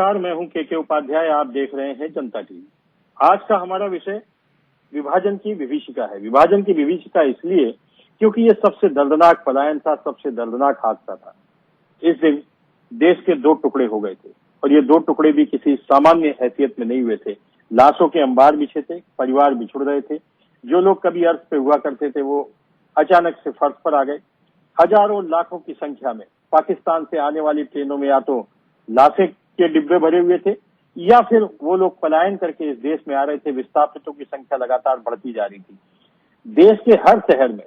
नमस्कार, मैं हूं के उपाध्याय। आप देख रहे हैं जनता टीवी। आज का हमारा विषय विभाजन की विभीषिका है। विभाजन की विभीषिका इसलिए क्योंकि ये सबसे दर्दनाक पलायन था, सबसे दर्दनाक हादसा था। इस दिन देश के दो टुकड़े हो गए थे और ये दो टुकड़े भी किसी सामान्य हैसियत में नहीं हुए थे। लाशों के अंबार बिछे थे, परिवार बिछुड़ रहे थे। जो लोग कभी अर्श पे हुआ करते थे वो अचानक से फर्श पर आ गए। हजारों लाखों की संख्या में पाकिस्तान से आने वाली ट्रेनों में या तो लाशें के डिब्बे भरे हुए थे या फिर वो लोग पलायन करके इस देश में आ रहे थे। विस्थापितों की संख्या लगातार बढ़ती जा रही थी। देश के हर शहर में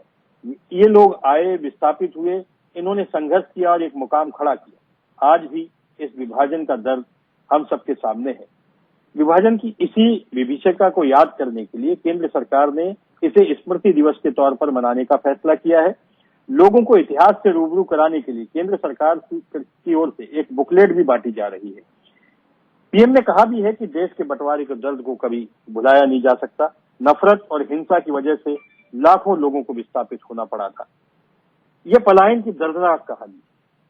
ये लोग आए, विस्थापित हुए, इन्होंने संघर्ष किया और एक मुकाम खड़ा किया। आज भी इस विभाजन का दर्द हम सबके सामने है। विभाजन की इसी विभीषिका को याद करने के लिए केंद्र सरकार ने इसे स्मृति दिवस के तौर पर मनाने का फैसला किया है। लोगों को इतिहास से रूबरू कराने के लिए केंद्र सरकार की ओर से एक बुकलेट भी बांटी जा रही है। पीएम ने कहा भी है कि देश के बंटवारे के दर्द को कभी भुलाया नहीं जा सकता। नफरत और हिंसा की वजह से लाखों लोगों को विस्थापित होना पड़ा था। यह पलायन की दर्दनाक कहानी,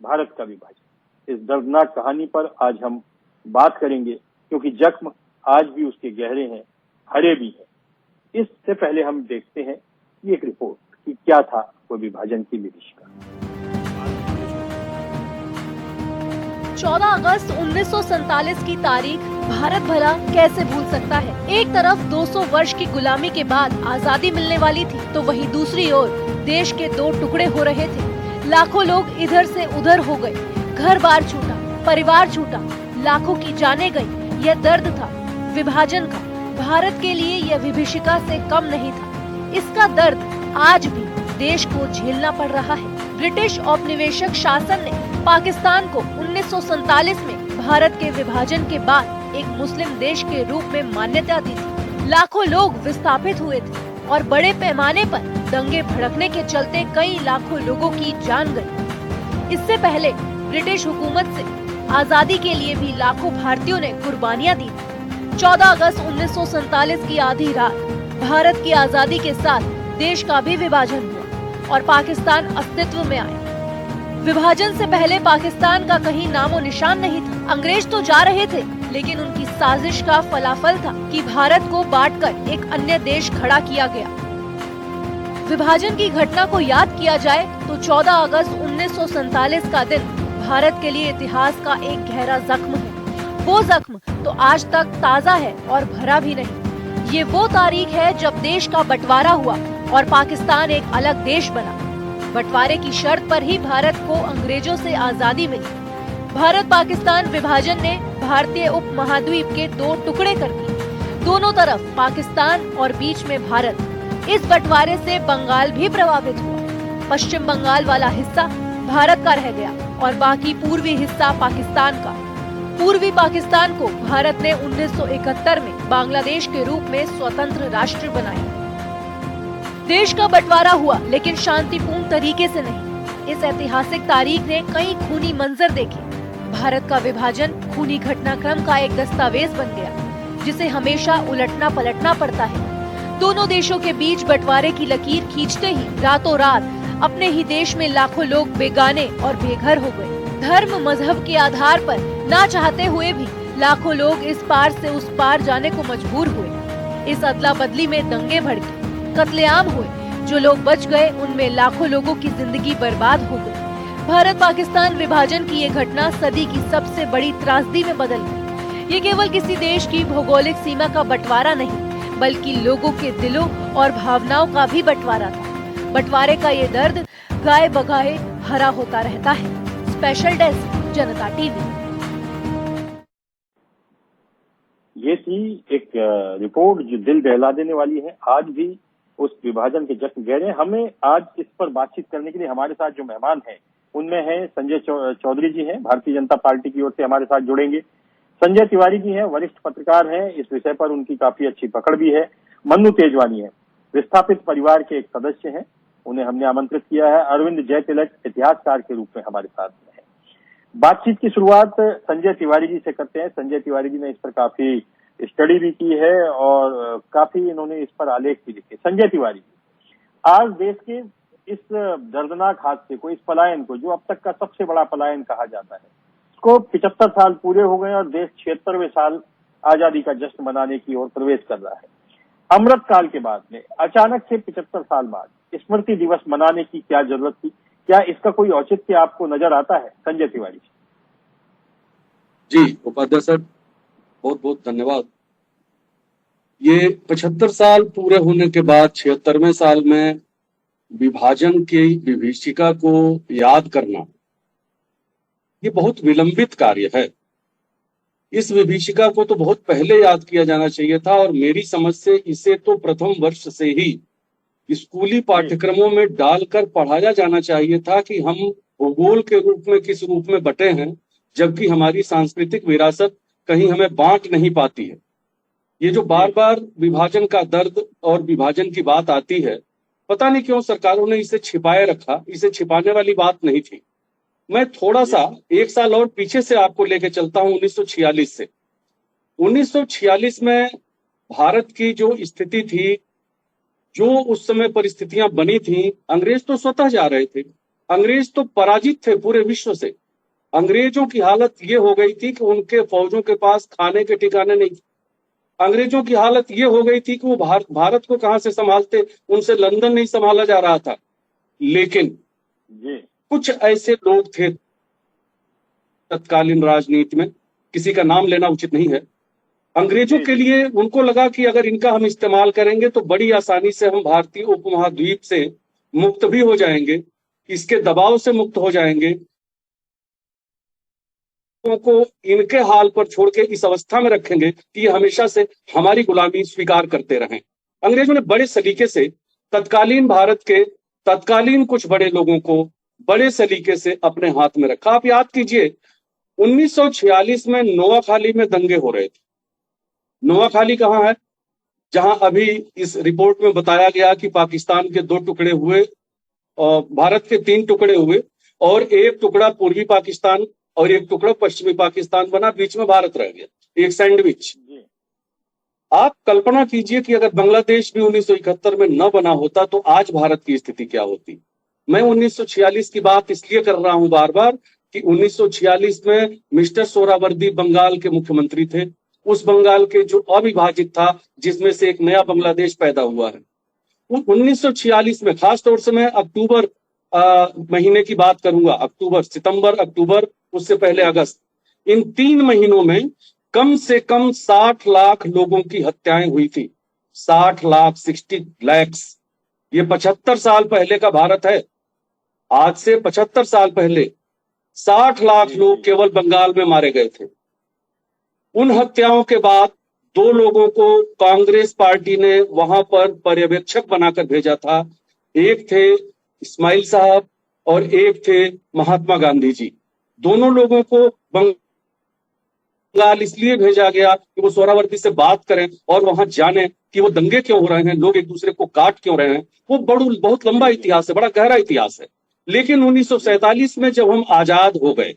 भारत का विभाजन। इस दर्दनाक कहानी पर आज हम बात करेंगे क्योंकि जख्म आज भी उसके गहरे हैं, हरे भी हैं। इससे पहले हम देखते हैं ये एक रिपोर्ट कि क्या था वो विभाजन की विभीषिका। 14 अगस्त 1947 की तारीख भारत भला कैसे भूल सकता है। एक तरफ 200 वर्ष की गुलामी के बाद आजादी मिलने वाली थी तो वहीं दूसरी ओर देश के दो टुकड़े हो रहे थे। लाखों लोग इधर से उधर हो गए, घर बार छूटा, परिवार छूटा, लाखों की जानें गई। यह दर्द था विभाजन का। भारत के लिए यह विभीषिका से कम नहीं था। इसका दर्द आज भी देश को झेलना पड़ रहा है। ब्रिटिश औपनिवेशिक शासन ने पाकिस्तान को 1947 में भारत के विभाजन के बाद एक मुस्लिम देश के रूप में मान्यता दी थी। लाखों लोग विस्थापित हुए थे और बड़े पैमाने पर दंगे भड़कने के चलते कई लाखों लोगों की जान गई। इससे पहले ब्रिटिश हुकूमत से आजादी के लिए भी लाखों भारतीयों ने कुर्बानियां दी। 14 अगस्त 1947 की आधी रात भारत की आजादी के साथ देश का भी विभाजन हुआ और पाकिस्तान अस्तित्व में आया। विभाजन से पहले पाकिस्तान का कहीं नामो निशान नहीं था। अंग्रेज तो जा रहे थे लेकिन उनकी साजिश का फलाफल था कि भारत को बांटकर एक अन्य देश खड़ा किया गया। विभाजन की घटना को याद किया जाए तो 14 अगस्त 1947 का दिन भारत के लिए इतिहास का एक गहरा जख्म है। वो जख्म तो आज तक ताज़ा है और भरा भी नहीं। ये वो तारीख है जब देश का बंटवारा हुआ और पाकिस्तान एक अलग देश बना। बंटवारे की शर्त पर ही भारत को अंग्रेजों से आजादी मिली। भारत पाकिस्तान विभाजन ने भारतीय उप महाद्वीप के दो टुकड़े कर दिए, दोनों तरफ पाकिस्तान और बीच में भारत। इस बंटवारे से बंगाल भी प्रभावित हुआ। पश्चिम बंगाल वाला हिस्सा भारत का रह गया और बाकी पूर्वी हिस्सा पाकिस्तान का। पूर्वी पाकिस्तान को भारत ने 1971 में बांग्लादेश के रूप में स्वतंत्र राष्ट्र बनाया। देश का बंटवारा हुआ लेकिन शांतिपूर्ण तरीके से नहीं। इस ऐतिहासिक तारीख ने कई खूनी मंजर देखे। भारत का विभाजन खूनी घटनाक्रम का एक दस्तावेज बन गया जिसे हमेशा उलटना पलटना पड़ता है। दोनों देशों के बीच बंटवारे की लकीर खींचते ही रातों रात अपने ही देश में लाखों लोग बेगाने और बेघर हो गए। धर्म मजहब के आधार पर ना चाहते हुए भी लाखों लोग इस पार से उस पार जाने को मजबूर हुए। इस अदला बदली में दंगे भड़के, कत्लेआम हुए। जो लोग बच गए उनमें लाखों लोगों की जिंदगी बर्बाद हो गई। भारत पाकिस्तान विभाजन की ये घटना सदी की सबसे बड़ी त्रासदी में बदल गई। ये केवल किसी देश की भौगोलिक सीमा का बंटवारा नहीं बल्कि लोगों के दिलों और भावनाओं का भी बंटवारा था। बंटवारे का ये दर्द गाए बगाए हरा होता रहता है। स्पेशल डेस्क जनता टीवी। ये थी एक रिपोर्ट जो दिल दहला देने वाली है। आज भी उस विभाजन के जख्म गहरे। हमें आज इस पर बातचीत करने के लिए हमारे साथ जो मेहमान हैं उनमें है संजय चौधरी जी हैं, भारतीय जनता पार्टी की ओर से हमारे साथ जुड़ेंगे। संजय तिवारी जी हैं, वरिष्ठ पत्रकार हैं, इस विषय पर उनकी काफी अच्छी पकड़ भी है। मन्नू तेजवानी है, विस्थापित परिवार के एक सदस्य हैं, उन्हें हमने आमंत्रित किया है। अरविंद जयतिलक इतिहासकार के रूप में हमारे साथ है। बातचीत की शुरुआत संजय तिवारी जी से करते हैं। संजय तिवारी जी ने इस पर काफी स्टडी भी की है और काफी इन्होंने इस पर आलेख भी लिखे। संजय तिवारी, आज देश के इस दर्दनाक हादसे को, इस पलायन को, जो अब तक का सबसे बड़ा पलायन कहा जाता है, को 75 साल पूरे हो गए और देश 76वें साल आजादी का जश्न मनाने की ओर प्रवेश कर रहा है। अमृत काल के बाद में अचानक से 75 साल बाद स्मृति दिवस मनाने की क्या जरूरत थी? क्या इसका कोई औचित्य आपको नजर आता है? संजय तिवारी जी, उपाध्याय सर, बहुत बहुत धन्यवाद। ये 75 साल पूरे होने के बाद 76वें साल में विभाजन की विभीषिका को याद करना, ये बहुत विलंबित कार्य है। इस विभीषिका को तो बहुत पहले याद किया जाना चाहिए था और मेरी समझ से इसे तो प्रथम वर्ष से ही स्कूली पाठ्यक्रमों में डालकर पढ़ाया जाना चाहिए था कि हम भूगोल के रूप में किस रूप में बटे हैं, जबकि हमारी सांस्कृतिक विरासत कहीं हमें बांट नहीं पाती है। ये जो बार बार विभाजन का दर्द और विभाजन की बात आती है, पता नहीं क्यों सरकारों ने इसे छिपाए रखा। इसे छिपाने वाली बात नहीं थी। मैं थोड़ा सा एक साल और पीछे से आपको लेके चलता हूं, 1946 से। 1946 में भारत की जो स्थिति थी, जो उस समय परिस्थितियां बनी थी, अंग्रेज तो स्वतः जा रहे थे। अंग्रेज तो पराजित थे पूरे विश्व से। अंग्रेजों की हालत ये हो गई थी कि उनके फौजों के पास खाने के ठिकाने नहीं थे। अंग्रेजों की हालत ये हो गई थी कि वो भारत को कहां से संभालते, उनसे लंदन नहीं संभाला जा रहा था। लेकिन कुछ ऐसे लोग थे तत्कालीन राजनीति में, किसी का नाम लेना उचित नहीं है, अंग्रेजों के लिए उनको लगा कि अगर इनका हम इस्तेमाल करेंगे तो बड़ी आसानी से हम भारतीय उपमहाद्वीप से मुक्त भी हो जाएंगे, इसके दबाव से मुक्त हो जाएंगे, को इनके हाल पर छोड़ के इस अवस्था में रखेंगे कि ये हमेशा से हमारी गुलामी स्वीकार करते रहें। अंग्रेजों ने बड़े सलीके से तत्कालीन भारत के तत्कालीन कुछ बड़े लोगों को बड़े सलीके से अपने हाथ में रखा। आप याद कीजिए, 1946 में नोआखाली में दंगे हो रहे थे। नोआखाली कहाँ है? जहां अभी इस रिपोर्ट में बताया गया कि पाकिस्तान के 2 टुकड़े हुए और भारत के 3 टुकड़े हुए और एक टुकड़ा पूर्वी पाकिस्तान और एक टुकड़ा पश्चिमी पाकिस्तान बना, बीच में भारत रह गया, एक सैंडविच। आप कल्पना कीजिए कि अगर बांग्लादेश भी 1971 में न बना होता तो आज भारत की स्थिति क्या होती। मैं 1946 की बात इसलिए कर रहा हूं बार बार कि 1946 में मिस्टर सोहरावर्दी बंगाल के मुख्यमंत्री थे, उस बंगाल के जो अविभाजित था, जिसमें से एक नया बांग्लादेश पैदा हुआ है। 1946 में खासतौर से मैं अक्टूबर महीने की बात करूंगा, अक्टूबर, सितंबर, अक्टूबर, उससे पहले अगस्त, इन 3 महीनों में कम से कम 60 लाख लोगों की हत्याएं हुई थी। 60 लाख, 60 lakhs। ये 75 साल पहले का भारत है। आज से 75 साल पहले 60 लाख लोग केवल बंगाल में मारे गए थे। उन हत्याओं के बाद 2 लोगों को कांग्रेस पार्टी ने वहां पर पर्यवेक्षक बनाकर भेजा था। एक थे इस्माइल साहब और एक थे महात्मा गांधी जी। दोनों लोगों को बंगाल इसलिए भेजा गया कि वो सोहरावर्दी से बात करें और वहां जाने कि वो दंगे क्यों हो रहे हैं, लोग एक दूसरे को काट क्यों रहे हैं। वो बहुत लंबा इतिहास है, बड़ा गहरा इतिहास है। लेकिन 1947 में जब हम आजाद हो गए,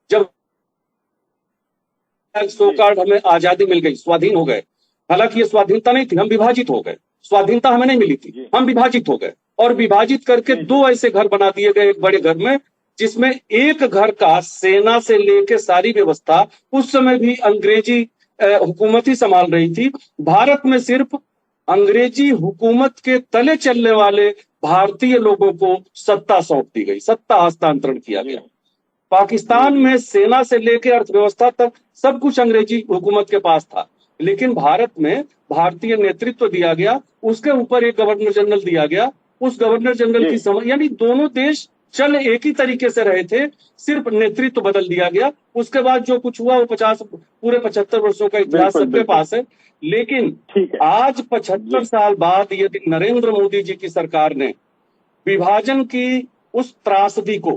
जब सोकार्ड हमें आजादी मिल गई, स्वाधीन हो गए, हालांकि ये स्वाधीनता नहीं थी, हम विभाजित हो गए। स्वाधीनता हमें नहीं मिली थी, हम विभाजित हो गए और विभाजित करके 2 ऐसे घर बना दिए गए एक बड़े घर में, जिसमें एक घर का सेना से लेकर सारी व्यवस्था उस समय भी अंग्रेजी हुकूमत ही संभाल रही थी। भारत में सिर्फ अंग्रेजी हुकूमत के तले चलने वाले भारतीय लोगों को सत्ता सौंप दी गई, सत्ता हस्तांतरण किया गया। पाकिस्तान में सेना से लेकर अर्थव्यवस्था तक सब कुछ अंग्रेजी हुकूमत के पास था, लेकिन भारत में भारतीय नेतृत्व दिया गया, उसके ऊपर एक गवर्नर जनरल दिया गया। उस गवर्नर जनरल की समझ, यानी दोनों देश चल एक ही तरीके से रहे थे, सिर्फ नेतृत्व बदल दिया गया। उसके बाद जो कुछ हुआ वो पूरे 75 वर्षों का इतिहास सबके पास है। लेकिन आज 75 साल बाद यदि नरेंद्र मोदी जी की सरकार ने विभाजन की उस त्रासदी को,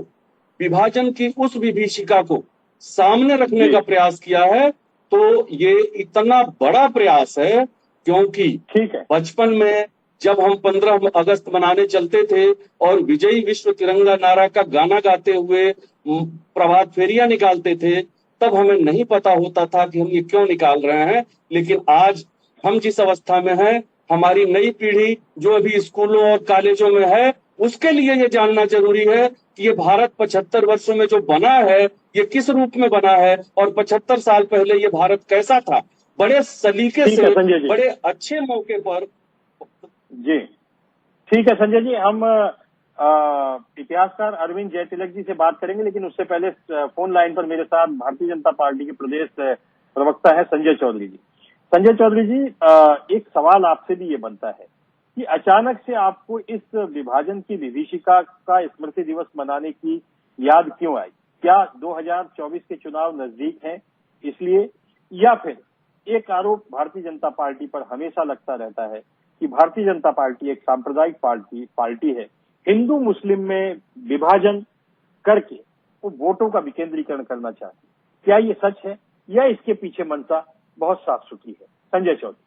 विभाजन की उस विभीषिका को सामने रखने का प्रयास किया है, तो ये इतना बड़ा प्रयास है, क्योंकि बचपन में जब हम 15 अगस्त मनाने चलते थे और विजयी विश्व तिरंगा नारा का गाना गाते हुए प्रभात फेरियां निकालते थे, तब हमें नहीं पता होता था कि हम ये क्यों निकाल रहे हैं। लेकिन आज हम जिस अवस्था में हैं, हमारी नई पीढ़ी जो अभी स्कूलों और कॉलेजों में है, उसके लिए ये जानना जरूरी है कि ये भारत 75 वर्षों में जो बना है ये किस रूप में बना है और 75 साल पहले ये भारत कैसा था। बड़े सलीके ठीक है से, संजय जी, बड़े अच्छे मौके पर। जी ठीक है संजय जी, हम इतिहासकार अरविंद जयतिलक जी से बात करेंगे, लेकिन उससे पहले फोन लाइन पर मेरे साथ भारतीय जनता पार्टी के प्रदेश प्रवक्ता है संजय चौधरी जी। संजय चौधरी जी, एक सवाल आपसे भी ये बनता है कि अचानक से आपको इस विभाजन की विभीषिका का स्मृति दिवस मनाने की याद क्यों आई? क्या 2024 के चुनाव नजदीक हैं इसलिए, या फिर एक आरोप भारतीय जनता पार्टी पर हमेशा लगता रहता है कि भारतीय जनता पार्टी एक सांप्रदायिक पार्टी है, हिंदू मुस्लिम में विभाजन करके वो वोटों का विकेंद्रीकरण करना चाहती है? क्या ये सच है या इसके पीछे मंशा बहुत साफ सुथरी है? संजय चौधरी।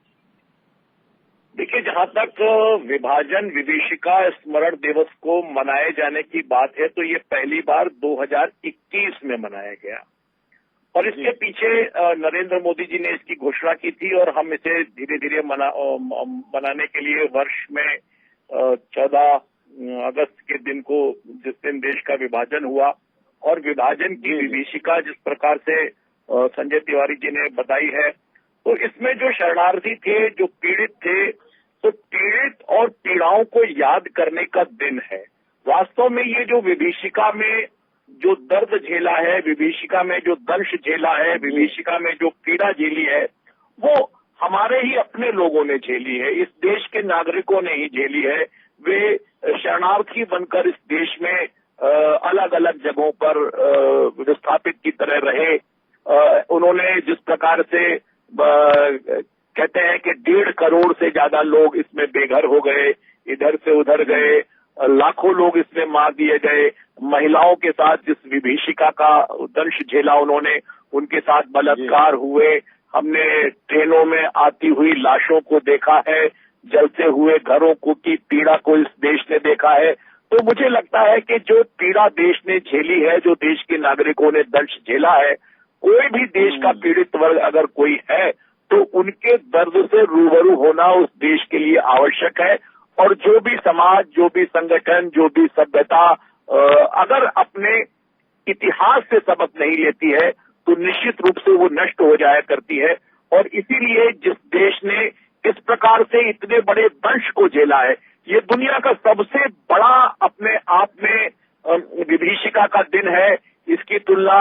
देखिए, जहां तक विभाजन विभीषिका स्मरण दिवस को मनाए जाने की बात है तो ये पहली बार 2021 में मनाया गया और इसके पीछे नरेंद्र मोदी जी ने इसकी घोषणा की थी और हम इसे धीरे धीरे मनाने के लिए वर्ष में 14 अगस्त के दिन को, जिस दिन देश का विभाजन हुआ और विभाजन की विभीषिका जिस प्रकार से संजय तिवारी जी ने बताई है, तो इसमें जो शरणार्थी थे, जो पीड़ित थे, तो पीड़ित और पीड़ाओं को याद करने का दिन है। वास्तव में ये जो विभीषिका में जो दर्द झेला है, विभीषिका में जो दंश झेला है, विभीषिका में जो पीड़ा झेली है, वो हमारे ही अपने लोगों ने झेली है, इस देश के नागरिकों ने ही झेली है। वे शरणार्थी बनकर इस देश में अलग अलग जगहों पर विस्थापित की तरह रहे। उन्होंने जिस प्रकार से कहते हैं कि 1.5 करोड़ से ज्यादा लोग इसमें बेघर हो गए, इधर से उधर गए, लाखों लोग इसमें मार दिए गए। महिलाओं के साथ जिस विभीषिका का दंश झेला उन्होंने, उनके साथ बलात्कार हुए। हमने ट्रेनों में आती हुई लाशों को देखा है, जलते हुए घरों को की पीड़ा को इस देश ने देखा है। तो मुझे लगता है कि जो पीड़ा देश ने झेली है, जो देश के नागरिकों ने दंश झेला है, कोई भी देश का पीड़ित वर्ग अगर कोई है तो उनके दर्द से रूबरू होना उस देश के लिए आवश्यक है। और जो भी समाज, जो भी संगठन, जो भी सभ्यता अगर अपने इतिहास से सबक नहीं लेती है तो निश्चित रूप से वो नष्ट हो जाया करती है। और इसीलिए जिस देश ने इस प्रकार से इतने बड़े दंश को झेला है, ये दुनिया का सबसे बड़ा अपने आप में विभीषिका का दिन है। इसकी तुलना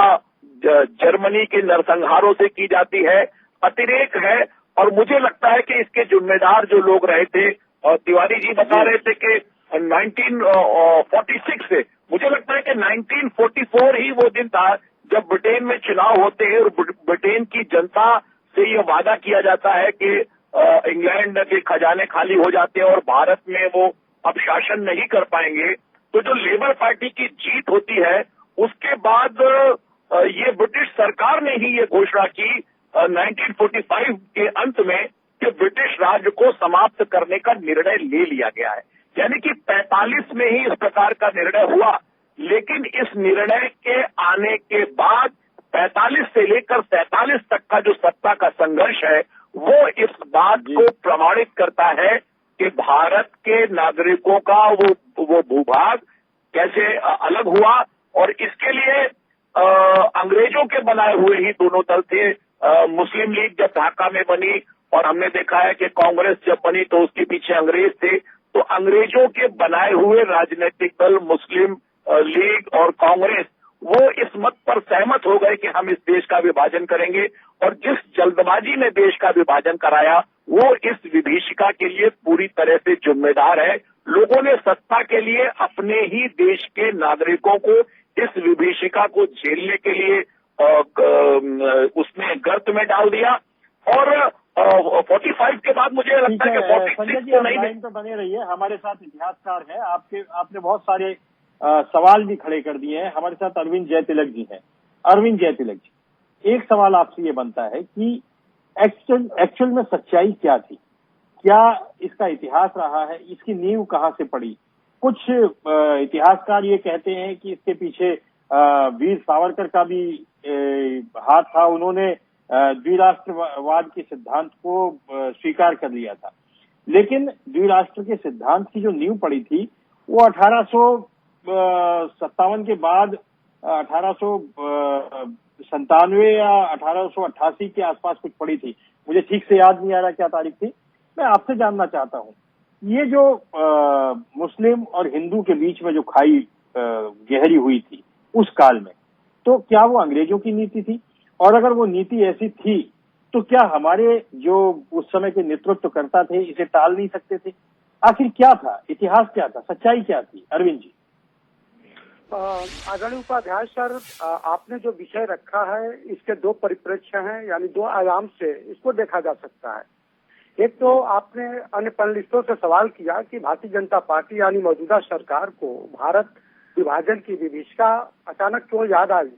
जर्मनी के नरसंहारों से की जाती है, अतिरेक है। और मुझे लगता है कि इसके जिम्मेदार जो लोग रहे थे, और तिवारी जी बता रहे थे कि 1946 से, मुझे लगता है कि 1944 ही वो दिन था जब ब्रिटेन में चुनाव होते हैं और ब्रिटेन की जनता से ये वादा किया जाता है कि इंग्लैंड के खजाने खाली हो जाते हैं और भारत में वो अब शासन नहीं कर पाएंगे। तो जो लेबर पार्टी की जीत होती है उसके बाद ये ब्रिटिश सरकार ने ही ये घोषणा की 1945 के अंत में कि ब्रिटिश राज को समाप्त करने का निर्णय ले लिया गया है। यानी कि 45 में ही इस प्रकार का निर्णय हुआ, लेकिन इस निर्णय के आने के बाद 45 से लेकर 47 तक का जो सत्ता का संघर्ष है वो इस बात को प्रमाणित करता है कि भारत के नागरिकों का वो भूभाग कैसे अलग हुआ। और इसके लिए अंग्रेजों के बनाए हुए ही दोनों दल थे। मुस्लिम लीग जब ढाका में बनी और हमने देखा है कि कांग्रेस जब बनी तो उसके पीछे अंग्रेज थे, तो अंग्रेजों के बनाए हुए राजनीतिक दल मुस्लिम लीग और कांग्रेस वो इस मत पर सहमत हो गए कि हम इस देश का विभाजन करेंगे। और जिस जल्दबाजी में देश का विभाजन कराया वो इस विभीषिका के लिए पूरी तरह से जिम्मेदार है। लोगों ने सत्ता के लिए अपने ही देश के नागरिकों को इस विभीषिका को झेलने के लिए उसमें गर्त में डाल दिया। और 45 के बाद मुझे लगता है कि 46 तो नहीं। लाइन पर बने रहिए, हमारे साथ इतिहासकार है, आपने बहुत सारे सवाल भी खड़े कर दिए हैं। हमारे साथ अरविंद जयतिलक जी हैं। अरविंद जयतिलक जी, एक सवाल आपसे ये बनता है कि एक्चुअल में सच्चाई क्या थी? क्या इसका इतिहास रहा है? इसकी नींव कहाँ से पड़ी? कुछ इतिहासकार ये कहते हैं कि इसके पीछे वीर सावरकर का भी हाथ था। उन्होंने द्विराष्ट्रवाद के सिद्धांत को स्वीकार कर लिया था, लेकिन द्विराष्ट्र के सिद्धांत की जो नींव पड़ी थी वो 1857 के बाद 1897 या 1888 के आसपास कुछ पड़ी थी। मुझे ठीक से याद नहीं आ रहा क्या तारीख थी। मैं आपसे जानना चाहता हूँ, ये जो मुस्लिम और हिंदू के बीच में जो खाई गहरी हुई थी उस काल में, तो क्या वो अंग्रेजों की नीति थी? और अगर वो नीति ऐसी थी तो क्या हमारे जो उस समय के नेतृत्व करता थे इसे टाल नहीं सकते थे? आखिर क्या था, इतिहास क्या था, सच्चाई क्या थी? अरविंद जी। आदरणीय उपाध्याय सर, आपने जो विषय रखा है इसके दो परिप्रेक्ष्य हैं, यानी दो आयाम से इसको देखा जा सकता है। एक तो आपने अन्य पैनलिस्टों से सवाल किया कि भारतीय जनता पार्टी यानी मौजूदा सरकार को भारत विभाजन की विभीषिका अचानक क्यों याद आई,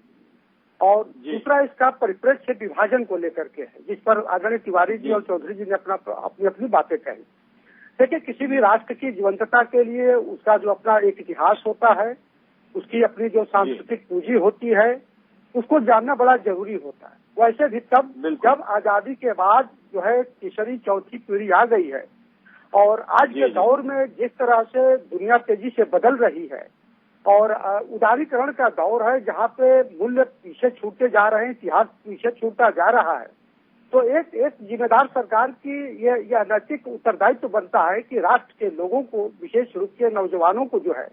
और दूसरा इसका परिप्रेक्ष्य विभाजन को लेकर के है, जिस पर आदरणीय तिवारी जी और चौधरी जी ने अपनी बातें कही। देखिए, किसी भी राष्ट्र की जीवंतता के लिए उसका जो अपना एक इतिहास होता है, उसकी अपनी जो सांस्कृतिक पूंजी होती है, उसको जानना बड़ा जरूरी होता है। वैसे भी तब जब आजादी के बाद जो है तीसरी चौथी पीढ़ी आ गई है, और आज के दौर में जिस तरह से दुनिया तेजी से बदल रही है और उदारीकरण का दौर है, जहाँ पे मूल्य पीछे छूटते जा रहे हैं, इतिहास पीछे छूटता जा रहा है, तो एक जिम्मेदार सरकार की यह नैतिक उत्तरदायित्व बनता है कि राष्ट्र के लोगों को, विशेष रूप से नौजवानों को जो है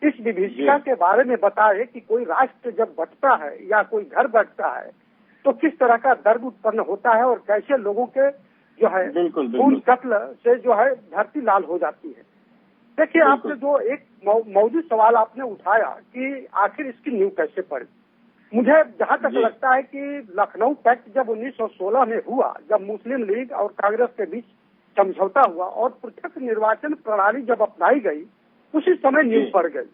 इस विभीषिका के बारे में बताए कि कोई राष्ट्र जब बंटता है या कोई घर बंटता है तो किस तरह का दर्द उत्पन्न होता है और कैसे लोगों के जो है खून कत्ल से जो है धरती लाल हो जाती है। देखिए, आपने जो एक मौजूद सवाल आपने उठाया कि आखिर इसकी नींव कैसे पड़ी, मुझे जहाँ तक लगता है कि लखनऊ पैक्ट जब 1916 में हुआ, जब मुस्लिम लीग और कांग्रेस के बीच समझौता हुआ और पृथक निर्वाचन प्रणाली जब अपनाई गई, उसी समय नींव पड़ गई।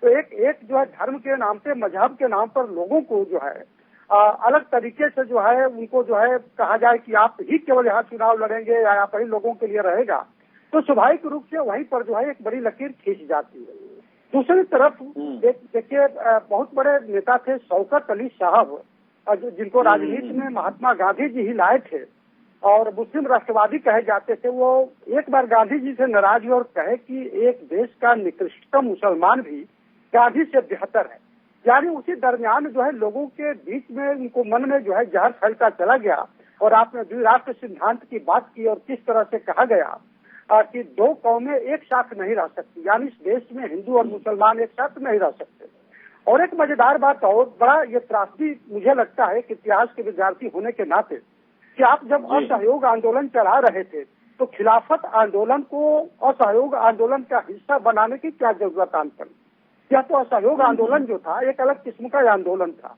तो एक जो है धर्म के नाम पे, मजहब के नाम पर लोगों को जो है अलग तरीके से जो है उनको जो है कहा जाए कि आप ही केवल यहाँ चुनाव लड़ेंगे या आप ही लोगों के लिए रहेगा, तो स्वाभाविक रूप से वहीं पर जो है एक बड़ी लकीर खींच जाती है। दूसरी तरफ देखिए, बहुत बड़े नेता थे शौकत अली साहब, जिनको राजनीति में महात्मा गांधी जी ही लाए थे और मुस्लिम राष्ट्रवादी कहे जाते थे। वो एक बार गांधी जी से नाराज हुए और कहे कि एक देश का निकृष्टतम मुसलमान भी गांधी से बेहतर है। यानी उसी दरमियान जो है लोगों के बीच में, उनको मन में जो है जहर फैलता चला गया। और आपने द्विराष्ट्र सिद्धांत की बात की और किस तरह से कहा गया कि दो कौमें एक साथ नहीं रह सकती, यानी इस देश में हिंदू और मुसलमान एक साथ नहीं रह सकते। और एक मजेदार बात और बड़ा ये त्रासदी मुझे लगता है कि इतिहास के विद्यार्थी होने के नाते, कि आप जब असहयोग आंदोलन चला रहे थे तो खिलाफत आंदोलन को असहयोग आंदोलन का हिस्सा बनाने की क्या जरूरत आन पड़ी? यह तो असहयोग आंदोलन जो था एक अलग किस्म का आंदोलन था।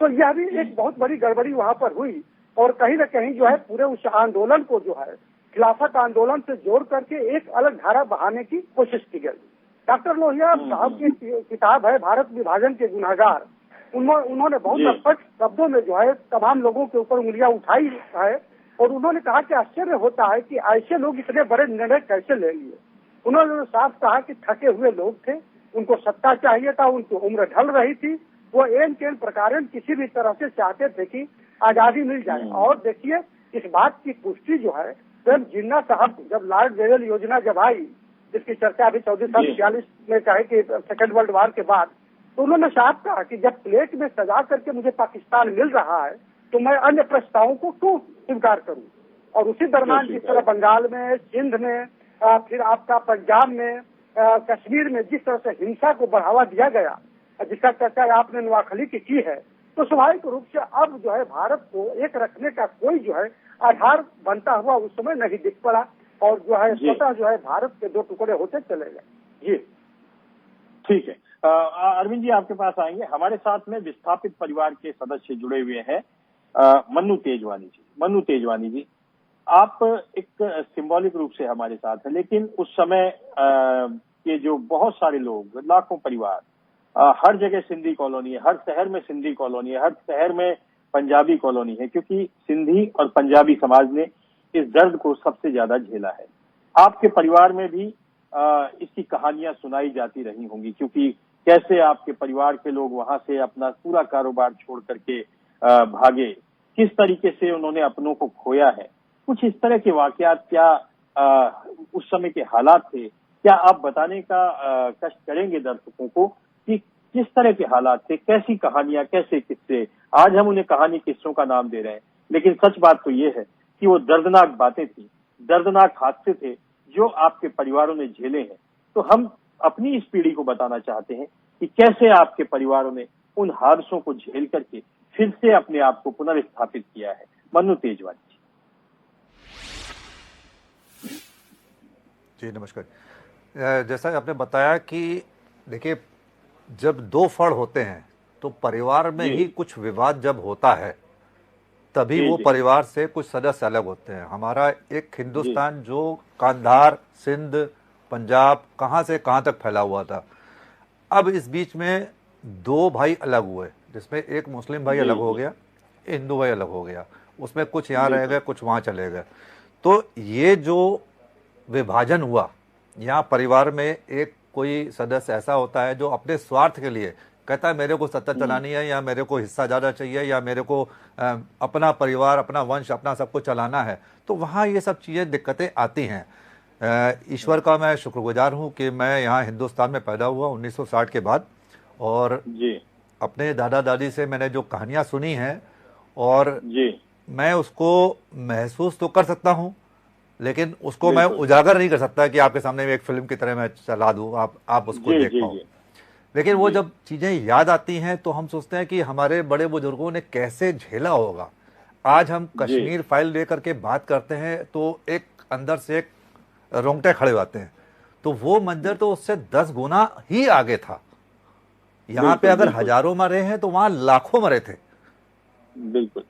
तो यह भी एक बहुत बड़ी गड़बड़ी वहाँ पर हुई और कहीं न कहीं जो है पूरे उस आंदोलन को जो है खिलाफत आंदोलन से जोड़ करके एक अलग धारा बहाने की कोशिश की गई। डॉक्टर लोहिया साहब की किताब है भारत विभाजन के गुनाहगार, उन्होंने बहुत स्पष्ट शब्दों में जो है तमाम लोगों के ऊपर उंगलियां उठाई है और उन्होंने कहा कि आश्चर्य होता है कि ऐसे लोग इतने बड़े निर्णय कैसे ले लिए। उन्होंने साफ कहा कि थके हुए लोग थे, उनको सत्ता चाहिए था, उनकी उम्र ढल रही थी, वो एन केन प्रकार किसी भी तरह से चाहते थे कि आजादी मिल जाए। और देखिए, इस बात की पुष्टि जो है स्वयं जिन्ना साहब, जब लॉर्ड वेल योजना जब आई, जिसकी चर्चा अभी 1446 में कहे कि सेकेंड वर्ल्ड वॉर के बाद, तो उन्होंने साफ कहा कि जब प्लेट में सजा करके मुझे पाकिस्तान मिल रहा है तो मैं अन्य प्रस्तावों को क्यों स्वीकार करूं। और उसी दरम्यान जिस तरह बंगाल में, सिंध में, फिर आपका पंजाब में, कश्मीर में जिस तरह से हिंसा को बढ़ावा दिया गया, जिसका चर्चा आपने नवाखली की है, तो स्वाभाविक रूप से अब जो है भारत को एक रखने का कोई जो है आधार बनता हुआ उस समय नहीं दिख पड़ा और जो है स्वतः जो है भारत के दो टुकड़े होते चले गए। जी ठीक है, अरविंद जी आपके पास आएंगे। हमारे साथ में विस्थापित परिवार के सदस्य जुड़े हुए हैं, मन्नू तेजवानी जी। मन्नू तेजवानी जी, आप एक सिंबॉलिक रूप से हमारे साथ हैं, लेकिन उस समय के जो बहुत सारे लोग, लाखों परिवार, हर जगह सिंधी कॉलोनी है, हर शहर में सिंधी कॉलोनी है, हर शहर में पंजाबी कॉलोनी है, क्योंकि सिंधी और पंजाबी समाज ने इस दर्द को सबसे ज्यादा झेला है। आपके परिवार में भी इसकी कहानियां सुनाई जाती रही होंगी, क्योंकि कैसे आपके परिवार के लोग वहां से अपना पूरा कारोबार छोड़ करके भागे, किस तरीके से उन्होंने अपनों को खोया है। कुछ इस तरह के वाकयात क्या उस समय के हालात थे क्या आप बताने का कष्ट करेंगे दर्शकों को कि किस तरह के हालात थे, कैसी कहानियां, कैसे किस्से? आज हम उन्हें कहानी किस्सों का नाम दे रहे हैं, लेकिन सच बात तो ये है कि वो दर्दनाक बातें थी, दर्दनाक हादसे थे जो आपके परिवारों ने झेले हैं। तो हम अपनी इस पीढ़ी को बताना चाहते हैं कि कैसे आपके परिवारों ने उन हादसों को झेल करके फिर से अपने आप को पुनर्स्थापित किया है। मन्नू तेजवाल जी नमस्कार। जैसा आपने बताया कि देखिए, जब दो फड़ होते हैं तो परिवार में ही कुछ विवाद जब होता है तभी वो परिवार से कुछ सदस्य अलग होते हैं। हमारा एक हिंदुस्तान जो कांधार, सिंध, पंजाब, कहाँ से कहाँ तक फैला हुआ था, अब इस बीच में दो भाई अलग हुए, जिसमें एक मुस्लिम भाई अलग हो गया, हिंदू भाई अलग हो गया, उसमें कुछ यहाँ रह गए, कुछ वहाँ चले गए। तो ये जो विभाजन हुआ, यहाँ परिवार में एक कोई सदस्य ऐसा होता है जो अपने स्वार्थ के लिए कहता है मेरे को सत्ता चलानी है, या मेरे को हिस्सा ज़्यादा चाहिए, या मेरे को अपना परिवार, अपना वंश, अपना सब कुछ चलाना है। तो वहाँ ये सब चीज़ें, दिक्कतें आती हैं। ईश्वर का मैं शुक्रगुजार हूँ कि मैं यहाँ हिंदुस्तान में पैदा हुआ 1960 के बाद, और अपने दादा दादी से मैंने जो कहानियाँ सुनी हैं, और मैं उसको महसूस तो कर सकता हूँ, लेकिन उसको मैं उजागर नहीं कर सकता कि आपके सामने एक फिल्म की तरह मैं चला दूँ, आप उसको देख पाओ। लेकिन वो जब चीज़ें याद आती हैं तो हम सोचते हैं कि हमारे बड़े बुजुर्गों ने कैसे झेला होगा। आज हम कश्मीर फाइल लेकर के बात करते हैं तो एक अंदर से एक रोंगटे खड़े होते हैं। तो वो मंजर तो उससे 10 गुना ही आगे था। यहाँ पे अगर हजारों मरे हैं तो वहाँ लाखों मरे थे। बिल्कुल।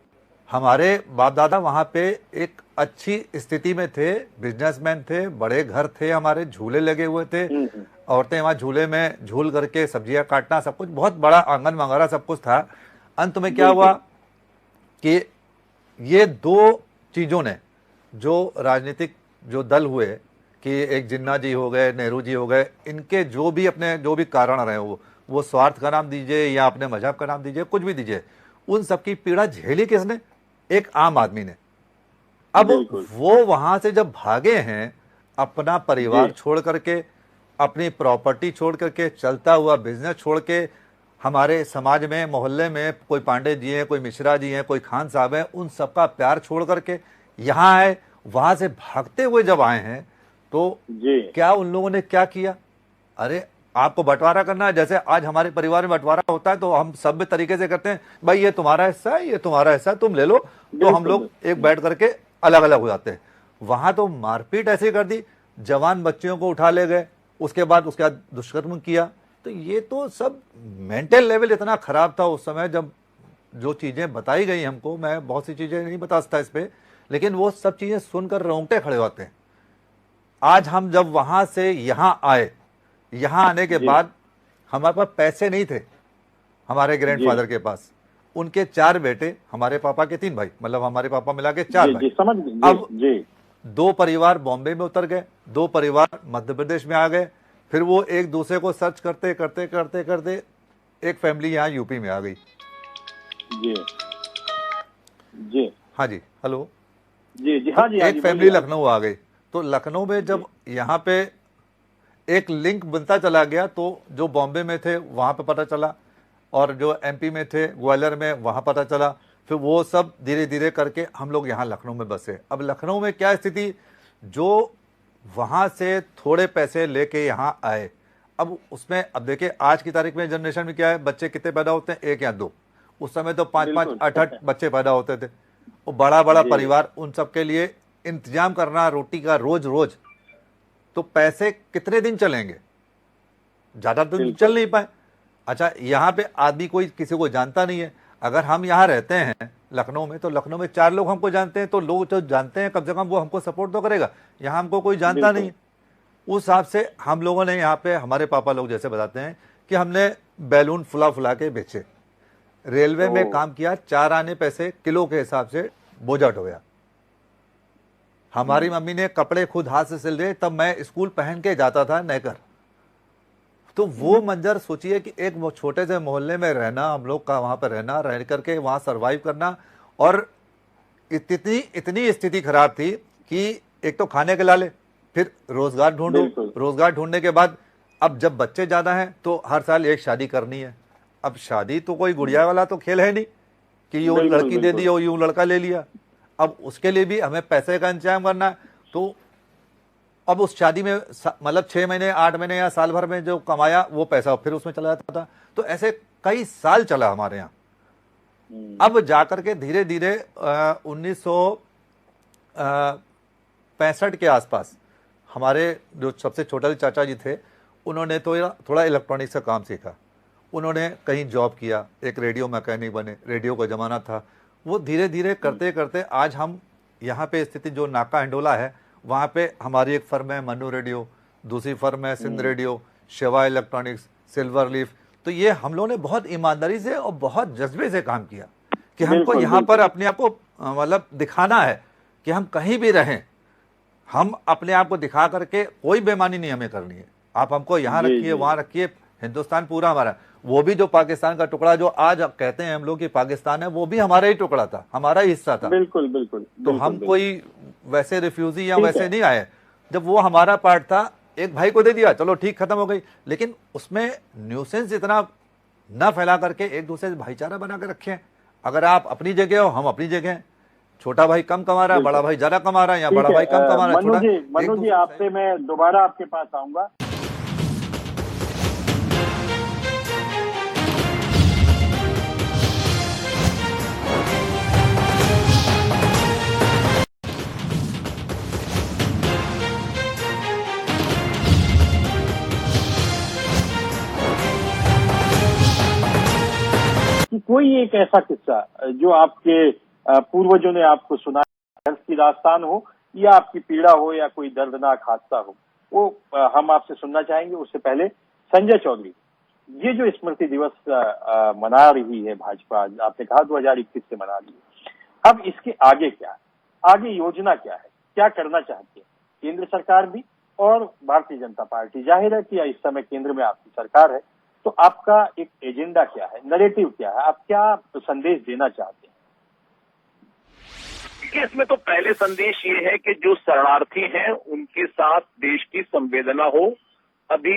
हमारे बाप दादा वहाँ पे एक अच्छी स्थिति में थे, बिजनेसमैन थे, बड़े घर थे, हमारे झूले लगे हुए थे, औरतें वहाँ झूले में झूल करके सब्जियां काटना, सब कुछ, बहुत बड़ा आंगन वगैरह सब कुछ था। अंत में क्या हुआ कि ये दो चीज़ों ने, जो राजनीतिक जो दल हुए, कि एक जिन्ना जी हो गए, नेहरू जी हो गए, इनके जो भी अपने जो भी कारण रहे, वो स्वार्थ का नाम दीजिए या अपने मजहब का नाम दीजिए, कुछ भी दीजिए, उन सबकी पीड़ा झेली किसने? एक आम आदमी ने। अब वो वहां से जब भागे हैं, अपना परिवार छोड़ करके, अपनी प्रॉपर्टी छोड़ करके, चलता हुआ बिजनेस छोड़ के, हमारे समाज में, मोहल्ले में कोई पांडे जी हैं, कोई मिश्रा जी हैं, कोई खान साहब हैं, उन सबका प्यार छोड़ करके यहाँ आए। वहां से भागते हुए जब आए हैं तो क्या उन लोगों ने क्या किया? अरे आपको बंटवारा करना है, जैसे आज हमारे परिवार में बंटवारा होता है तो हम सभ्य तरीके से करते हैं, भाई ये तुम्हारा हिस्सा है, ये तुम्हारा हिस्सा है, तुम ले लो। तो हम लोग एक बैठ करके अलग अलग हो जाते हैं। वहां तो मारपीट ऐसे कर दी, जवान बच्चियों को उठा ले गए, उसके बाद दुष्कर्म किया। तो ये तो सब मेंटल लेवल इतना खराब था उस समय, जब जो चीजें बताई गई हमको, मैं बहुत सी चीजें नहीं बता सकता इस पे, लेकिन वो सब चीजें सुनकर रोंगटे खड़े होते हैं। आज हम जब वहां से यहाँ आए, यहाँ आने के बाद हमारे पास पैसे नहीं थे, हमारे ग्रैंडफादर के पास। उनके 4 बेटे, हमारे पापा के 3 भाई, मतलब हमारे पापा मिला के 4 भाई। अब 2 परिवार बॉम्बे में उतर गए, 2 परिवार मध्य प्रदेश में आ गए, फिर वो एक दूसरे को सर्च करते करते करते करते एक फैमिली यहाँ यूपी में आ गई। हाँ जी, हेलो हाँ जी, एक फैमिली लखनऊ आ गई। तो लखनऊ में जब यहाँ पे एक लिंक बनता चला गया, तो जो बॉम्बे में थे वहाँ पे पता चला, और जो एमपी में थे, ग्वालियर में, वहाँ पता चला। फिर वो सब धीरे धीरे करके हम लोग यहाँ लखनऊ में बसे। अब लखनऊ में क्या स्थिति, जो वहाँ से थोड़े पैसे लेके यहाँ आए, अब उसमें, अब देखिए आज की तारीख में जनरेशन में क्या है, बच्चे कितने पैदा होते हैं? 1 या 2। उस समय तो 5-5, 8-8 बच्चे पैदा होते थे। वो बड़ा बड़ा परिवार, उन सब के लिए इंतजाम करना रोटी का रोज रोज, तो पैसे कितने दिन चलेंगे? ज्यादा दिन चल नहीं पाए। अच्छा, यहाँ पे आदमी कोई किसी को जानता नहीं है। अगर हम यहाँ रहते हैं लखनऊ में, तो लखनऊ में 4 लोग हमको जानते हैं, तो लोग जो जानते हैं कम से कम वो हमको सपोर्ट तो करेगा। यहाँ हमको कोई जानता नहीं है। उस हिसाब से हम लोगों ने यहाँ पे, हमारे पापा लोग जैसे बताते हैं कि हमने बैलून फुला फुला के बेचे, रेलवे में काम किया, 4 आने पैसे किलो के हिसाब से बोझा ढोया। हमारी मम्मी ने कपड़े खुद हाथ से सिल रहे, तब मैं स्कूल पहन के जाता था नहकर। तो वो मंजर सोचिए कि एक छोटे से मोहल्ले में रहना, हम लोग का वहां पर रहना, रह करके वहां सरवाइव करना, और इतनी स्थिति खराब थी कि एक तो खाने के लाले, फिर रोजगार ढूंढो, रोजगार ढूंढने के बाद अब जब बच्चे ज्यादा हैं तो हर साल एक शादी करनी है। अब शादी तो कोई गुड़िया वाला तो खेल है नहीं कि यूं लड़की दे दी और यूं लड़का ले लिया। अब उसके लिए भी हमें पैसे का इंतजाम करना है। तो अब उस शादी में मतलब 6 महीने 8 महीने या साल भर में जो कमाया वो पैसा फिर उसमें चला जाता था। तो ऐसे कई साल चला हमारे यहाँ। अब जाकर के धीरे धीरे 1965 के आसपास हमारे जो सबसे छोटे चाचा जी थे उन्होंने तो थोड़ा इलेक्ट्रॉनिक्स का काम सीखा। उन्होंने कहीं जॉब किया, एक रेडियो मैकेनिक बने, रेडियो का ज़माना था। वो धीरे धीरे करते करते आज हम यहाँ पे स्थिति जो नाका हिंडोला है वहाँ पे हमारी एक फर्म है मन्नू रेडियो, दूसरी फर्म है Sindh radio, Shiva electronics, silver leaf. तो ये हम लोगों ने बहुत ईमानदारी से और बहुत जज्बे से काम किया कि हमको यहाँ पर अपने आप को मतलब दिखाना है कि हम कहीं भी रहें, हम अपने आप को दिखा करके कोई बेईमानी नहीं हमें करनी है। आप हमको यहाँ रखिए, वहाँ रखिए, हिंदुस्तान पूरा हमारा। वो भी जो पाकिस्तान का टुकड़ा जो आज कहते हैं हम लोग कि पाकिस्तान है, वो भी हमारा ही टुकड़ा था, हमारा ही हिस्सा था। बिल्कुल बिल्कुल। तो हम कोई वैसे रिफ्यूजी या वैसे नहीं आए। जब वो हमारा पार्ट था, एक भाई को दे दिया, चलो ठीक, खत्म हो गई। लेकिन उसमें न्यूसेंस इतना न फैला करके एक दूसरे से भाईचारा बना के रखें। अगर आप अपनी जगह हो, हम अपनी जगह हैं, छोटा भाई कम कमा रहा है, बड़ा भाई ज्यादा कमा रहा है, या बड़ा भाई कम कमा रहा है। मनु जी आपसे मैं दोबारा आपके पास आऊंगा। कि कोई एक ऐसा किस्सा जो आपके पूर्वजों ने आपको सुनाया की दास्तान हो या आपकी पीड़ा हो या कोई दर्दनाक हादसा हो, वो हम आपसे सुनना चाहेंगे। उससे पहले संजय चौधरी, ये जो स्मृति दिवस मना रही है भाजपा, आपने कहा 2021 से मना रही है, अब इसके आगे क्या है, आगे योजना क्या है, क्या करना चाहती है केंद्र सरकार भी और भारतीय जनता पार्टी? जाहिर है कि इस समय केंद्र में आपकी सरकार है, तो आपका एक एजेंडा क्या है, नैरेटिव क्या है, आप क्या संदेश देना चाहते हैं? इसमें तो पहले संदेश ये है कि जो शरणार्थी हैं उनके साथ देश की संवेदना हो। अभी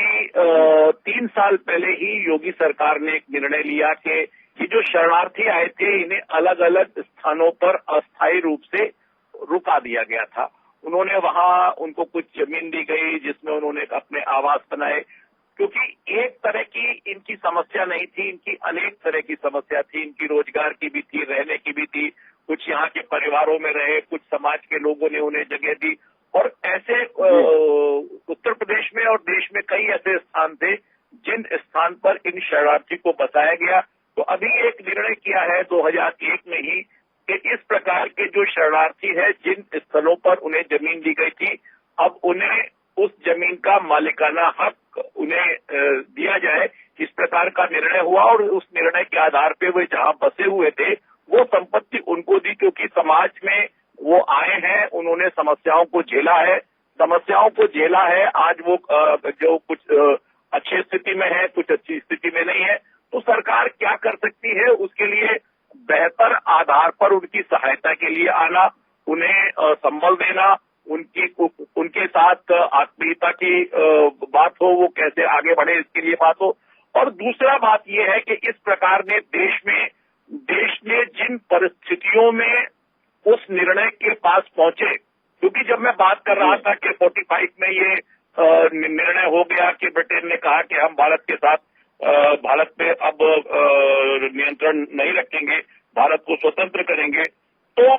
3 साल पहले ही योगी सरकार ने एक निर्णय लिया कि ये जो शरणार्थी आए थे इन्हें अलग अलग स्थानों पर अस्थायी रूप से रुका दिया गया था। उन्होंने वहां उनको कुछ जमीन दी गई जिसमें उन्होंने अपने आवास बनाए, क्योंकि एक तरह की इनकी समस्या नहीं थी, इनकी अनेक तरह की समस्या थी। इनकी रोजगार की भी थी, रहने की भी थी, कुछ यहाँ के परिवारों में रहे, कुछ समाज के लोगों ने उन्हें जगह दी। और ऐसे उत्तर प्रदेश में और देश में कई ऐसे स्थान थे जिन स्थान पर इन शरणार्थी को बसाया गया। तो अभी एक निर्णय किया है 2001 में ही कि इस प्रकार के जो शरणार्थी है जिन स्थलों पर उन्हें जमीन दी गई थी, अब उन्हें उस जमीन का मालिकाना हक उन्हें दिया जाए। इस प्रकार का निर्णय हुआ और उस निर्णय के आधार पे वे जहां बसे हुए थे वो संपत्ति उनको दी, क्योंकि समाज में वो आए हैं, उन्होंने समस्याओं को झेला है, आज वो जो कुछ अच्छी स्थिति में है, कुछ अच्छी स्थिति में नहीं है। तो सरकार क्या कर सकती है, उसके लिए बेहतर आधार पर उनकी सहायता के लिए आना, उन्हें संबल देना, उनके साथ आत्मीयता की बात हो, वो कैसे आगे बढ़े इसके लिए बात हो। और दूसरा बात यह है कि इस प्रकार ने देश ने जिन परिस्थितियों में उस निर्णय के पास पहुंचे, क्योंकि जब मैं बात कर रहा था कि 45 में ये निर्णय हो गया कि ब्रिटेन ने कहा कि हम भारत पे अब नियंत्रण नहीं रखेंगे, भारत को स्वतंत्र करेंगे, तो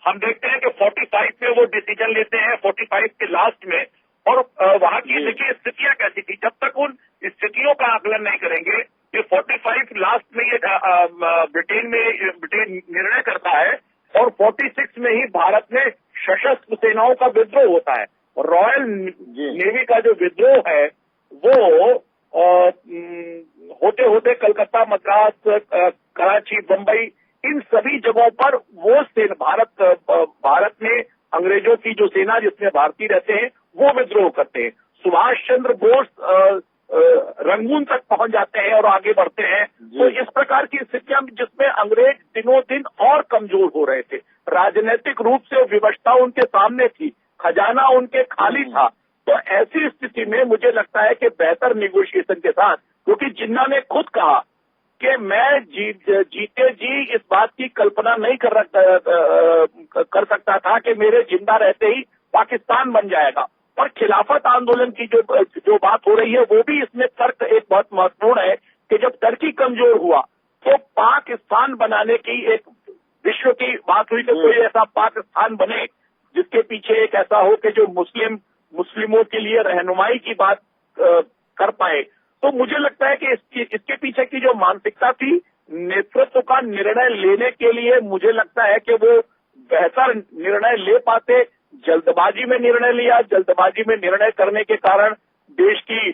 हम देखते हैं कि 45 में वो डिसीजन लेते हैं, 45 के लास्ट में। और वहां की देखिए स्थितियां कैसी थी, जब तक उन स्थितियों का आकलन नहीं करेंगे कि 45 लास्ट में ये ब्रिटेन निर्णय करता है और 46 में ही भारत में सशस्त्र सेनाओं का विद्रोह होता है। और रॉयल नेवी का जो विद्रोह है वो होते होते कलकत्ता, मद्रास, कराची, बंबई, इन सभी जगहों पर वो भारत में अंग्रेजों की जो सेना जिसमें भारतीय रहते हैं वो विद्रोह करते हैं। सुभाष चंद्र बोस रंगून तक पहुंच जाते हैं और आगे बढ़ते हैं। तो इस प्रकार की स्थितियां जिसमें अंग्रेज दिनों दिन और कमजोर हो रहे थे, राजनीतिक रूप से विवशता उनके सामने थी, खजाना उनके खाली था। तो ऐसी स्थिति में मुझे लगता है कि बेहतर निगोशिएशन के साथ, क्योंकि जिन्ना ने खुद कहा कि मैं जीते जी इस बात की कल्पना नहीं कर सकता था कि मेरे जिंदा रहते ही पाकिस्तान बन जाएगा। और खिलाफत आंदोलन की जो बात हो रही है वो भी इसमें तर्क एक बहुत महत्वपूर्ण है कि जब टर्की कमजोर हुआ तो पाकिस्तान बनाने की एक विश्व की बात हुई कि कोई ऐसा पाकिस्तान बने जिसके पीछे एक ऐसा हो कि जो मुस्लिमों के लिए रहनुमाई की बात कर पाए। तो मुझे लगता है कि इसके पीछे की जो मानसिकता थी नेतृत्व का निर्णय लेने के लिए, मुझे लगता है कि वो बेहतर निर्णय ले पाते। जल्दबाजी में निर्णय लिया, जल्दबाजी में निर्णय करने के कारण देश की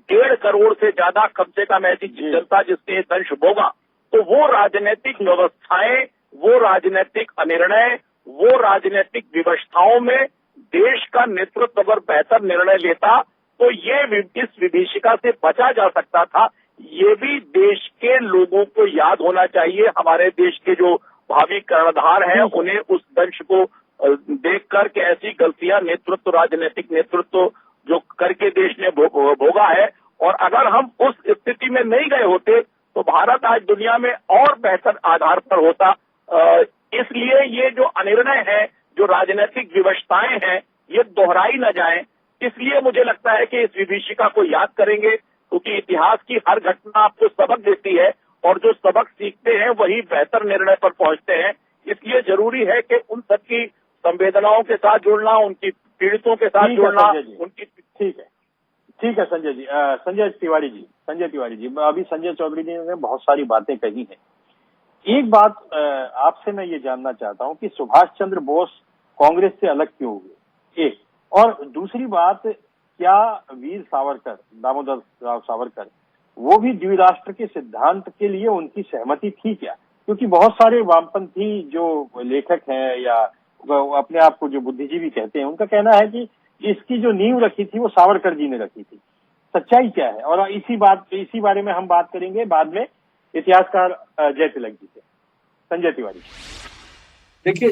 1.5 करोड़ से ज्यादा कम से कम ऐसी जनता जिसने दंश भोगा, तो वो राजनीतिक व्यवस्थाएं, वो राजनीतिक अनिर्णय, वो राजनीतिक विवशताओं में देश का नेतृत्व अगर बेहतर निर्णय लेता तो ये इस विभीषिका से बचा जा सकता था। ये भी देश के लोगों को याद होना चाहिए। हमारे देश के जो भावी कर्णधार हैं उन्हें उस दंश को देखकर के ऐसी गलतियां राजनीतिक नेतृत्व जो करके देश ने भोगा है, और अगर हम उस स्थिति में नहीं गए होते तो भारत आज दुनिया में और बेहतर आधार पर होता। इसलिए ये जो अनिर्णय है, जो राजनीतिक विवशताएं हैं, ये दोहराई न जाएं। इसलिए मुझे लगता है कि इस विभीषिका को याद करेंगे, क्योंकि इतिहास की हर घटना आपको सबक देती है और जो सबक सीखते हैं वही बेहतर निर्णय पर पहुंचते हैं। इसलिए जरूरी है कि उन सबकी संवेदनाओं के साथ जुड़ना, उनकी पीड़ितों के साथ जुड़ना, उनकी ठीक है संजय जी। संजय तिवारी जी, अभी संजय चौधरी जी ने बहुत सारी बातें कही हैं। एक बात आपसे मैं ये जानना चाहता हूं कि सुभाष चंद्र बोस कांग्रेस से अलग क्यों हुए, एक, और दूसरी बात, क्या वीर सावरकर, दामोदर राव सावरकर, वो भी द्विराष्ट्र के सिद्धांत के लिए उनकी सहमति थी क्या? क्योंकि बहुत सारे वामपंथी जो लेखक हैं या अपने आप को जो बुद्धिजीवी कहते हैं, उनका कहना है कि इसकी जो नींव रखी थी वो सावरकर जी ने रखी थी। सच्चाई क्या है? और इसी बारे में हम बात करेंगे बाद में इतिहासकार जय तिलक जी से। संजय तिवारी देखिए,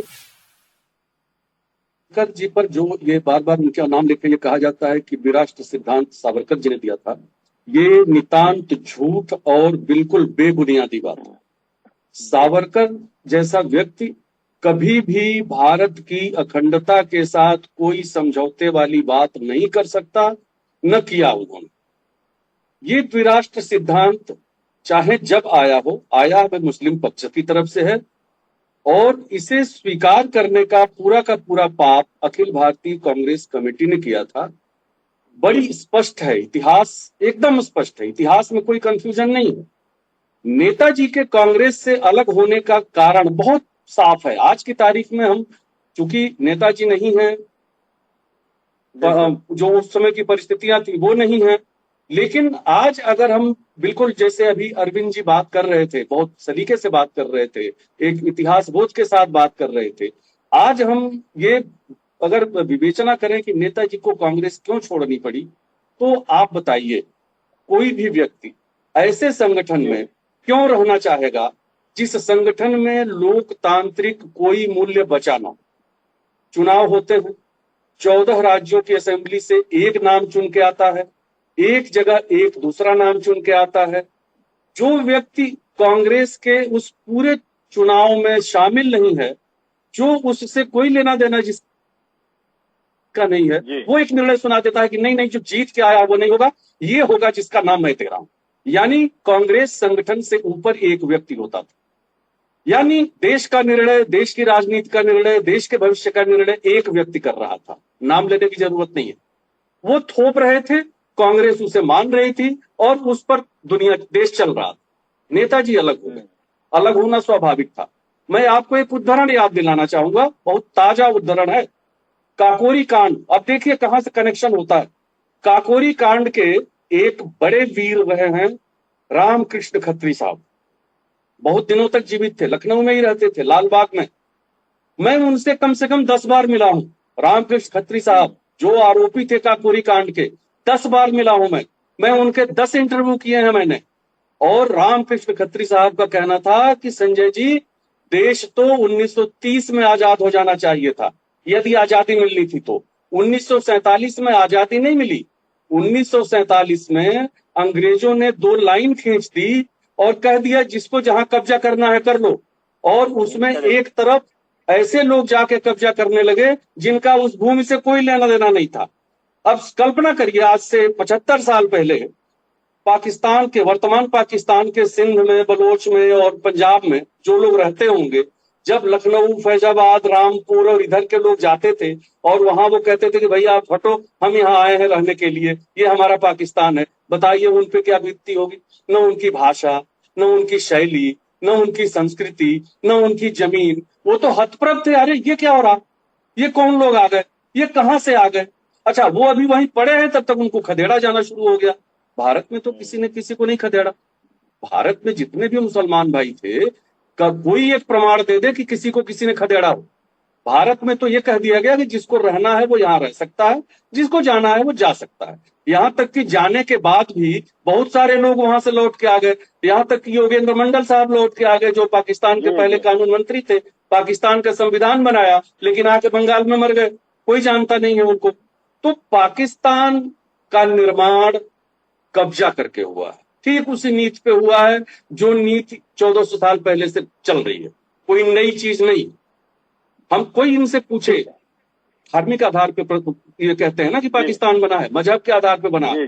सावरकर जी पर जो ये बार बार उनका नाम लेके ये कहा जाता है कि विराष्ट्र सिद्धांत सावरकर जी ने दिया था, ये नितांत झूठ और बिल्कुल बेबुनियादी बात है। सावरकर जैसा व्यक्ति कभी भी भारत की अखंडता के साथ कोई समझौते वाली बात नहीं कर सकता, न किया उन्होंने। ये द्विराष्ट्र सिद्धांत चाहे जब आया हो, आया है मुस्लिम पक्ष की तरफ से है, और इसे स्वीकार करने का पूरा पाप अखिल भारतीय कांग्रेस कमेटी ने किया था। बड़ी स्पष्ट है, इतिहास एकदम स्पष्ट है, इतिहास में कोई कंफ्यूजन नहीं है। नेताजी के कांग्रेस से अलग होने का कारण बहुत साफ है। आज की तारीख में हम, चूंकि नेताजी नहीं है, जो उस समय की परिस्थितियां थी वो नहीं है, लेकिन आज अगर हम बिल्कुल जैसे अभी अरविंद जी बात कर रहे थे, बहुत सलीके से बात कर रहे थे, एक इतिहास बोध के साथ बात कर रहे थे, आज हम ये अगर विवेचना करें कि नेताजी को कांग्रेस क्यों छोड़नी पड़ी, तो आप बताइए, कोई भी व्यक्ति ऐसे संगठन में क्यों रहना चाहेगा जिस संगठन में लोकतांत्रिक कोई मूल्य बचा ना? चुनाव होते हैं, 14 राज्यों की असेंबली से एक नाम चुन के आता है, एक जगह एक दूसरा नाम चुन के आता है। जो व्यक्ति कांग्रेस के उस पूरे चुनाव में शामिल नहीं है, जो उससे कोई लेना देना जिसका नहीं है, वो एक निर्णय सुना देता है कि नहीं, जो जीत के आया वो नहीं होगा, ये होगा जिसका नाम मैं दे रहा हूं। यानी कांग्रेस संगठन से ऊपर एक व्यक्ति होता था। यानी देश का निर्णय, देश की राजनीति का निर्णय, देश के भविष्य का निर्णय एक व्यक्ति कर रहा था, नाम लेने की जरूरत नहीं है। वो थोप रहे थे, कांग्रेस उसे मान रही थी और उस पर देश चल रहा था। नेताजी अलग हो गए, अलग होना स्वाभाविक था। मैं आपको एक उदाहरण याद दिलाना चाहूंगा, बहुत ताजा उदाहरण है, काकोरी कांड। अब देखिए कहां से कनेक्शन होता है। काकोरी कांड के एक बड़े वीर रहे हैं रामकृष्ण खत्री साहब, बहुत दिनों तक जीवित थे, लखनऊ में ही रहते थे, लालबाग में। मैं उनसे कम से कम 10 बार मिला हूं। रामकृष्ण खत्री साहब जो आरोपी थे काकोरी कांड के, 10 बार मिला हूं मैं उनके 10 इंटरव्यू किए हैं मैंने। और रामकृष्ण खत्री साहब का कहना था कि संजय जी, देश तो 1930 में आजाद हो जाना चाहिए था, यदि आजादी मिलनी थी तो 1947 में आजादी नहीं मिली। 1947 में अंग्रेजों ने 2 लाइन खींच दी और कह दिया जिसको जहां कब्जा करना है कर लो, और उसमें एक तरफ ऐसे लोग जाके कब्जा करने लगे जिनका उस भूमि से कोई लेना देना नहीं था। अब कल्पना करिए, आज से 75 साल पहले पाकिस्तान के, वर्तमान पाकिस्तान के सिंध में, बलोच में और पंजाब में जो लोग रहते होंगे, जब लखनऊ, फैजाबाद, रामपुर और इधर के लोग जाते थे और वहां वो कहते थे कि भैया आप हटो, हम यहाँ आए हैं रहने के लिए, ये हमारा पाकिस्तान है, बताइए उन पे क्या बीतती होगी। न उनकी भाषा, न उनकी शैली, न उनकी संस्कृति, न उनकी जमीन, वो तो हतप्रभ थे। अरे ये क्या हो रहा, ये कौन लोग आ गए, ये कहां से आ गए। अच्छा, वो अभी वहीं पड़े हैं, तब तक उनको खदेड़ा जाना शुरू हो गया। भारत में तो किसी ने किसी को नहीं खदेड़ा। भारत में जितने भी मुसलमान भाई थे, कोई एक प्रमाण दे दे कि किसी को किसी ने खदेड़ा हो। भारत में तो ये कह दिया गया कि जिसको रहना है वो यहाँ रह सकता है, जिसको जाना है वो जा सकता है। यहाँ तक कि जाने के बाद भी बहुत सारे लोग वहां से लौट के आ गए। यहाँ तक कि योगेंद्र मंडल साहब लौट के आ गए, जो पाकिस्तान के पहले कानून मंत्री थे, पाकिस्तान का संविधान बनाया, लेकिन आके बंगाल में मर गए, कोई जानता नहीं है उनको। तो पाकिस्तान का निर्माण कब्जा करके हुआ है, ठीक उसी नीति पे हुआ है जो नीति 1400 साल पहले से चल रही है, कोई नई चीज नहीं। हम कोई इनसे पूछे, धार्मिक आधार पे ये कहते हैं ना कि पाकिस्तान बना है, मजहब के आधार पे बना है।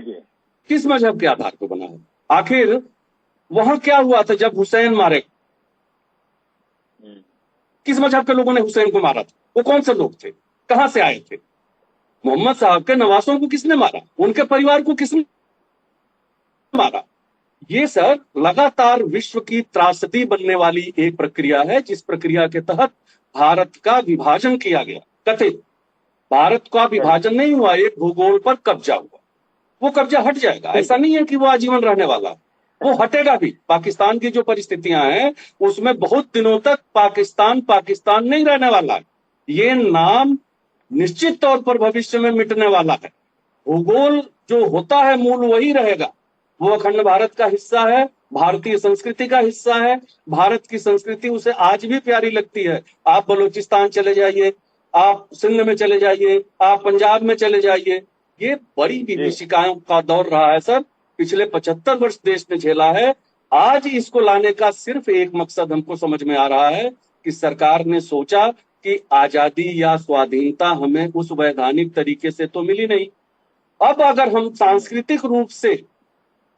किस मजहब के आधार पे बना है? आखिर वहां क्या हुआ था जब हुसैन मारे? किस मजहब के लोगों ने हुसैन को मारा था? वो कौन से लोग थे, कहां से आए थे? मोहम्मद साहब के नवासों को किसने मारा? उनके परिवार को किसने मारा? ये सर लगातार विश्व की त्रासदी बनने वाली एक प्रक्रिया है, जिस प्रक्रिया के तहत भारत का विभाजन किया गया। कथित भारत का विभाजन नहीं हुआ, एक भूगोल पर कब्जा हुआ। वो कब्जा हट जाएगा, ऐसा नहीं है कि वो आजीवन रहने वाला, वो हटेगा भी। पाकिस्तान की जो परिस्थितियां हैं उसमें बहुत दिनों तक पाकिस्तान नहीं रहने वाला है। ये नाम निश्चित तौर पर भविष्य में मिटने वाला है। भूगोल जो होता है मूल वही रहेगा। वो अखंड भारत का हिस्सा है, भारतीय संस्कृति का हिस्सा है। भारत की संस्कृति उसे आज भी प्यारी लगती है। आप बलूचिस्तान चले जाइए, आप सिंध में चले जाइए, आप पंजाब में चले जाइए, ये बड़ी विभीषिकाओं का दौर रहा है सर। पिछले 75 वर्ष देश ने झेला है। आज इसको लाने का सिर्फ एक मकसद हमको समझ में आ रहा है कि सरकार ने सोचा कि आजादी या स्वाधीनता हमें उस वैधानिक तरीके से तो मिली नहीं। अब अगर हम सांस्कृतिक रूप से,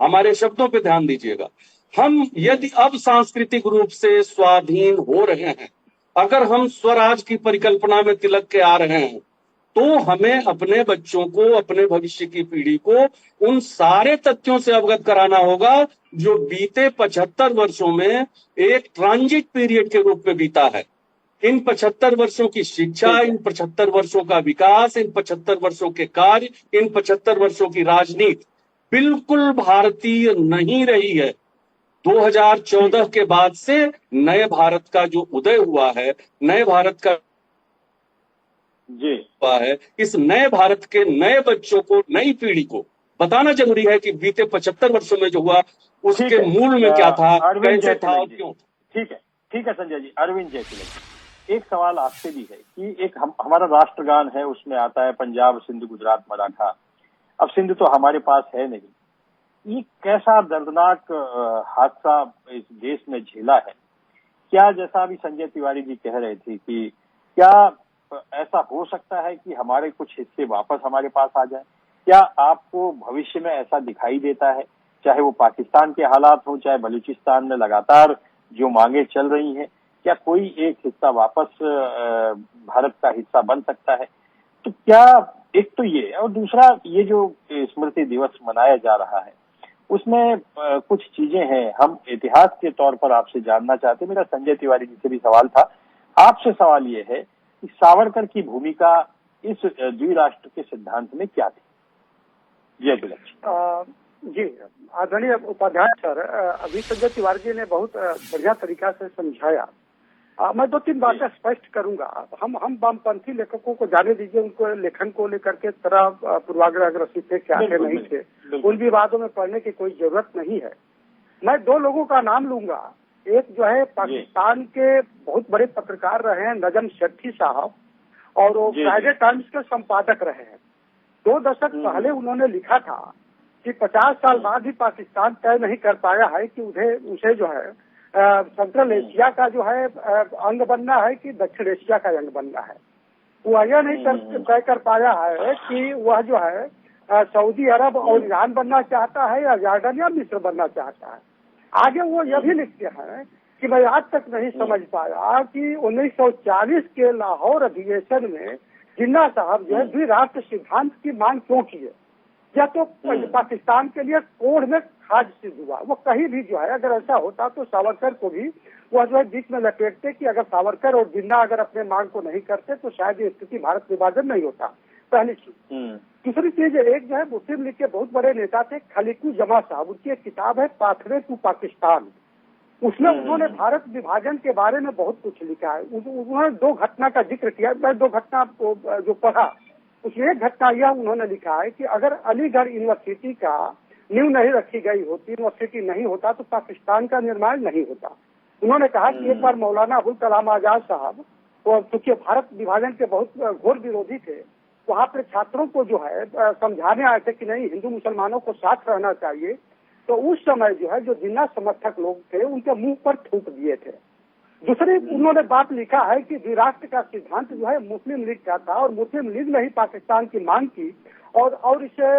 हमारे शब्दों पे ध्यान दीजिएगा, हम यदि अब सांस्कृतिक रूप से स्वाधीन हो रहे हैं, अगर हम स्वराज की परिकल्पना में तिलक के आ रहे हैं, तो हमें अपने बच्चों को, अपने भविष्य की पीढ़ी को उन सारे तथ्यों से अवगत कराना होगा जो बीते 75 वर्षों में एक ट्रांजिट पीरियड के रूप में बीता है। इन 75 वर्षों की शिक्षा, इन 75 वर्षों का विकास, इन 75 वर्षों के कार्य, इन 75 वर्षों की राजनीति बिल्कुल भारतीय नहीं रही है। 2014 के बाद से नए भारत का जो उदय हुआ है, नए भारत का हुआ है, इस नए भारत के नए बच्चों को, नई पीढ़ी को बताना जरूरी है कि बीते 75 वर्षों में जो हुआ उसके मूल में क्या था, कैसे था और क्यों। ठीक है संजय जी। अरविंद जयतिलक, एक सवाल आपसे भी है कि एक हमारा राष्ट्रगान है, उसमें आता है पंजाब, सिंध, गुजरात, मराठा। अब सिंध तो हमारे पास है नहीं। ये कैसा दर्दनाक हादसा इस देश ने झेला है? क्या, जैसा अभी संजय तिवारी जी कह रहे थे, कि क्या ऐसा हो सकता है कि हमारे कुछ हिस्से वापस हमारे पास आ जाए? क्या आपको भविष्य में ऐसा दिखाई देता है, चाहे वो पाकिस्तान के हालात हो, चाहे बलूचिस्तान में लगातार जो मांगे चल रही हैं, क्या कोई एक हिस्सा वापस भारत का हिस्सा बन सकता है? तो क्या, एक तो ये, और दूसरा ये जो स्मृति दिवस मनाया जा रहा है उसमें कुछ चीजें हैं, हम इतिहास के तौर पर आपसे जानना चाहते हैं। मेरा संजय तिवारी जी से भी सवाल था, आपसे सवाल ये है कि सावरकर की भूमिका इस द्विराष्ट्र के सिद्धांत में क्या थी? जय तिलक जी, आदरणीय उपाध्याय सर, अभी संजय तिवारी जी ने बहुत बढ़िया तरीका से समझाया। मैं 2-3 बातें स्पष्ट करूंगा। हम वामपंथी लेखकों को जाने दीजिए, उनको लेखन को लेकर के तरह पूर्वाग्रह थे, क्या थे, नहीं थे, उन विवादों में पढ़ने की कोई जरूरत नहीं है। मैं 2 लोगों का नाम लूंगा। एक जो है पाकिस्तान के बहुत बड़े पत्रकार रहे हैं नजम सेठी साहब, और वो फ्राइडे टाइम्स के संपादक रहे हैं। 2 दशक पहले उन्होंने लिखा था कि 50 साल बाद भी पाकिस्तान तय नहीं कर पाया है कि उसे जो है सेंट्रल एशिया का जो है अंग बनना है कि दक्षिण एशिया का अंग बनना है। वह यह नहीं तय कर पाया है कि वह जो है सऊदी अरब और ईरान बनना चाहता है या जॉर्डन या मिस्र बनना चाहता है। आगे वो यह भी लिखते हैं कि मैं आज तक नहीं समझ पाया कि 1940 के लाहौर अधिवेशन में जिन्ना साहब जो है द्विराष्ट्र सिद्धांत की मांग क्यों की है। या तो पाकिस्तान के लिए कोड में खाज सिद्ध हुआ। वो कहीं भी जो है अगर ऐसा होता तो सावरकर को भी वह जो है बीच में लपेटते कि अगर सावरकर और जिन्ना अगर अपने मांग को नहीं करते तो शायद ये स्थिति भारत विभाजन नहीं होता। पहली चीज। दूसरी चीज, एक जो है मुस्लिम लीग के बहुत बड़े नेता थे खलीकू जमा साहब, उनकी एक किताब है पाथवे टू पाकिस्तान। उसमें उन्होंने भारत विभाजन के बारे में बहुत कुछ लिखा है। उन्होंने 2 घटना का जिक्र किया। मैं 2 घटना को जो पढ़ा उसमें एक घटना यह उन्होंने लिखा है कि अगर अलीगढ़ यूनिवर्सिटी का नींव नहीं रखी गई होती, यूनिवर्सिटी नहीं होता तो पाकिस्तान का निर्माण नहीं होता। उन्होंने कहा कि एक बार मौलाना अबुल कलाम आजाद साहब चूंकि भारत विभाजन के बहुत घोर विरोधी थे, वहाँ पे छात्रों को जो है समझाने आए थे कि नहीं हिंदू मुसलमानों को साथ रहना चाहिए। तो उस समय जो है जो जिन्ना समर्थक लोग थे उनके मुंह पर थूक दिए थे। दूसरी उन्होंने बात लिखा है कि द्विराष्ट्र का सिद्धांत जो है मुस्लिम लीग का था और मुस्लिम लीग ने ही पाकिस्तान की मांग की और इसे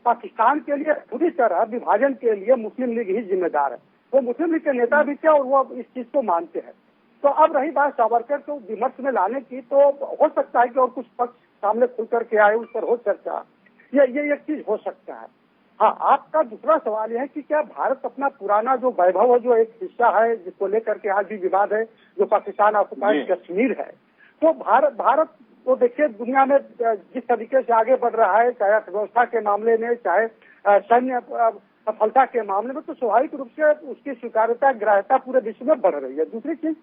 पाकिस्तान के लिए पूरी तरह विभाजन के लिए मुस्लिम लीग ही जिम्मेदार है। वो मुस्लिम लीग के नेता भी थे और वो इस चीज को मानते हैं। तो अब रही बात सावरकर को विमर्श में लाने की, तो हो सकता है कि और कुछ पक्ष सामने खुल करके आए, उस पर हो चर्चा, ये एक चीज हो सकता है। हाँ, आपका दूसरा सवाल यह है कि क्या भारत अपना पुराना जो वैभव है, जो एक हिस्सा है जिसको लेकर के आज भी विवाद है, जो पाकिस्तान ऑक्युपाइड कश्मीर है, तो भारत तो देखिए दुनिया में जिस तरीके से आगे बढ़ रहा है, चाहे अर्थव्यवस्था के मामले में, चाहे सैन्य सफलता के मामले में, तो स्वाभाविक रूप से उसकी स्वीकार्यता ग्राह्यता पूरे विश्व में बढ़ रही है। दूसरी चीज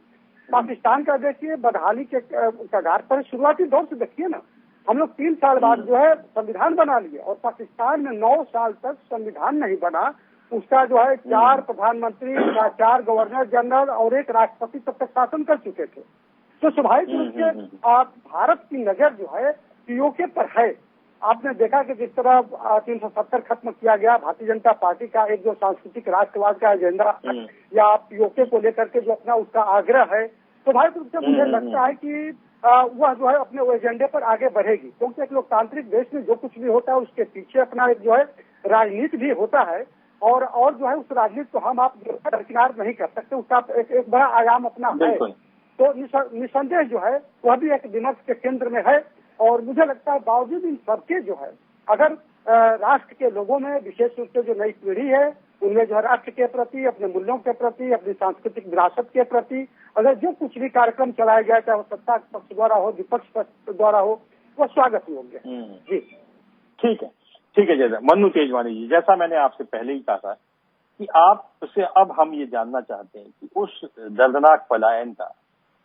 पाकिस्तान का देखिए बदहाली के कगार पर शुरुआती दौर से देखिए ना, हम लोग 3 साल बाद जो है संविधान बना लिए और पाकिस्तान में 9 साल तक संविधान नहीं बना। उसका जो है 4 प्रधानमंत्री, 4 गवर्नर जनरल और 1 राष्ट्रपति तब तक शासन कर चुके थे। तो स्वाभाविक रूप से भारत की नजर जो है पीओके पर है। आपने देखा कि जिस तरह 370 खत्म किया गया, भारतीय जनता पार्टी का एक जो सांस्कृतिक राष्ट्रवाद का एजेंडा या पीओके को लेकर के जो अपना उसका आग्रह है, स्वाभाविक रूप से मुझे लगता है कि वह जो है अपने एजेंडे पर आगे बढ़ेगी। क्योंकि एक लोकतांत्रिक देश में जो कुछ भी होता है उसके पीछे अपना एक जो है राजनीति भी होता है और जो है उस राजनीति को हम आप दरकिनार नहीं कर सकते, उसका एक बड़ा आयाम अपना है। तो निसंदेह जो है वह भी एक विमर्श के केंद्र में है। और मुझे लगता है बावजूद इन सबके जो है अगर राष्ट्र के लोगों में विशेष रूप से जो नई पीढ़ी है उनमें जो है राष्ट्र के प्रति, अपने मूल्यों के प्रति, अपनी सांस्कृतिक विरासत के प्रति अगर जो कुछ भी कार्यक्रम चलाया गया, चाहे वो सत्ता पक्ष द्वारा हो, विपक्ष पक्ष द्वारा हो, वो स्वागत योग्य है। जी ठीक है जैसा मन्नू तेजवानी जी, जैसा मैंने आपसे पहले ही कहा था कि आप उससे अब हम ये जानना चाहते हैं कि उस दर्दनाक पलायन का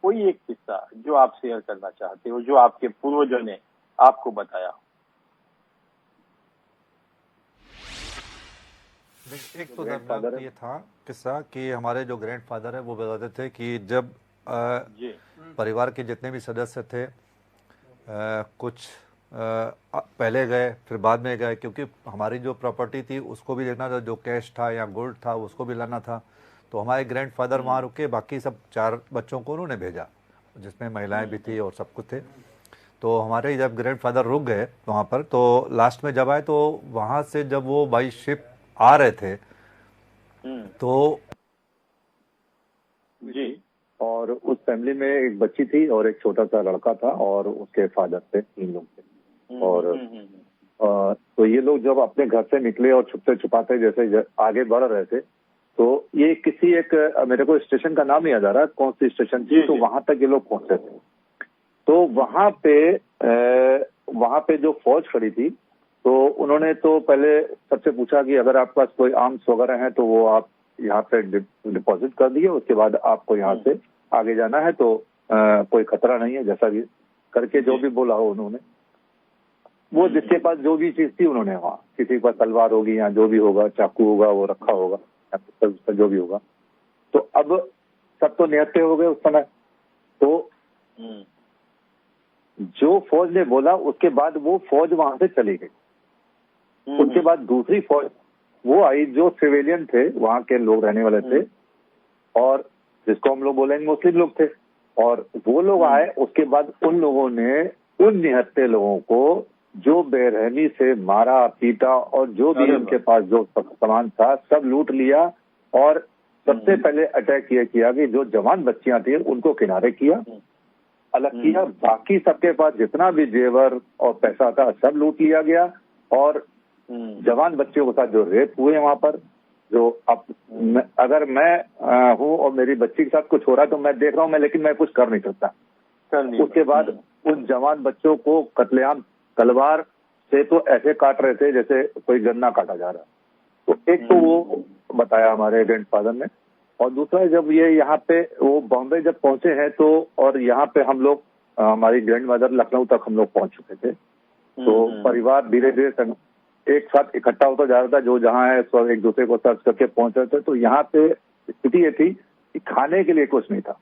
कोई एक किस्सा जो आप शेयर करना चाहते हो, जो आपके पूर्वजों ने आपको बताया। एक तो दर्दनाक ये था किस्सा कि हमारे जो ग्रैंडफादर है वो बताते थे कि जब परिवार के जितने भी सदस्य थे कुछ पहले गए फिर बाद में गए, क्योंकि हमारी जो प्रॉपर्टी थी उसको भी देखना था, जो कैश था या गोल्ड था उसको भी लाना था। तो हमारे ग्रैंडफादर वहाँ रुके, बाकी सब 4 बच्चों को उन्होंने भेजा, जिसमें महिलाएं भी थी और सब कुछ थे। तो हमारे जब ग्रैंडफादर रुक गए वहाँ पर, तो लास्ट में जब आए तो वहाँ से जब वो बाई शिप आ रहे थे तो जी, और उस फैमिली में एक बच्ची थी और एक छोटा सा लड़का था और उसके फादर थे, 3 लोग थे। और तो ये लोग जब अपने घर से निकले और छुपते छुपाते जैसे आगे बढ़ रहे थे, तो ये किसी एक, मेरे को स्टेशन का नाम याद आ रहा है कौन सी स्टेशन थी, तो वहां तक ये लोग पहुंचे थे। तो वहां पे जो फौज खड़ी थी, तो उन्होंने तो पहले सबसे पूछा कि अगर आपके पास कोई आर्म्स वगैरह हैं तो वो आप यहाँ पे डिपॉजिट कर दिए, उसके बाद आपको यहाँ से आगे जाना है, तो कोई खतरा नहीं है, जैसा भी करके जो भी बोला हो उन्होंने। वो जिसके पास जो भी चीज थी उन्होंने, वहाँ किसी के पास तलवार होगी या जो भी होगा, चाकू होगा, वो रखा होगा, जो भी होगा। तो अब सब तो निहत्थे हो गए उस समय। तो जो फौज ने बोला उसके बाद वो फौज वहां से चली गई। उसके बाद दूसरी फौज वो आई जो सिविलियन थे, वहां के लोग रहने वाले थे, और जिसको हम लोग बोलेंगे मुस्लिम लोग थे, और वो लोग आए। उसके बाद उन लोगों ने उन निहत्थे लोगों को जो बेरहमी से मारा पीटा और जो भी उनके पास जो सामान था सब लूट लिया, और सबसे पहले अटैक ये किया कि जो जवान बच्चियां थी उनको किनारे किया, अलग किया, बाकी सबके पास जितना भी जेवर और पैसा था सब लूट लिया गया। और जवान बच्चियों के साथ जो रेप हुए वहां पर, जो अब अगर मैं हूँ और मेरी बच्ची के साथ कुछ हो रहा है तो मैं देख रहा हूँ, लेकिन मैं कुछ कर नहीं सकता। उसके बाद उन जवान बच्चों को कत्लेआम तलवार से तो ऐसे काट रहे थे जैसे कोई गन्ना काटा जा रहा। तो एक तो वो बताया हमारे ग्रैंडफादर ने, और दूसरा जब ये यहाँ पे वो बॉम्बे जब पहुंचे हैं तो, और यहाँ पे हम लोग हमारी ग्रैंडमदर लखनऊ तक हम लोग पहुंच चुके थे, तो परिवार धीरे धीरे एक साथ इकट्ठा होता जा रहा था, जो जहाँ है सब एक दूसरे को सर्च करके पहुंच रहे थे। तो यहाँ पे स्थिति ये थी कि खाने के लिए कुछ नहीं था।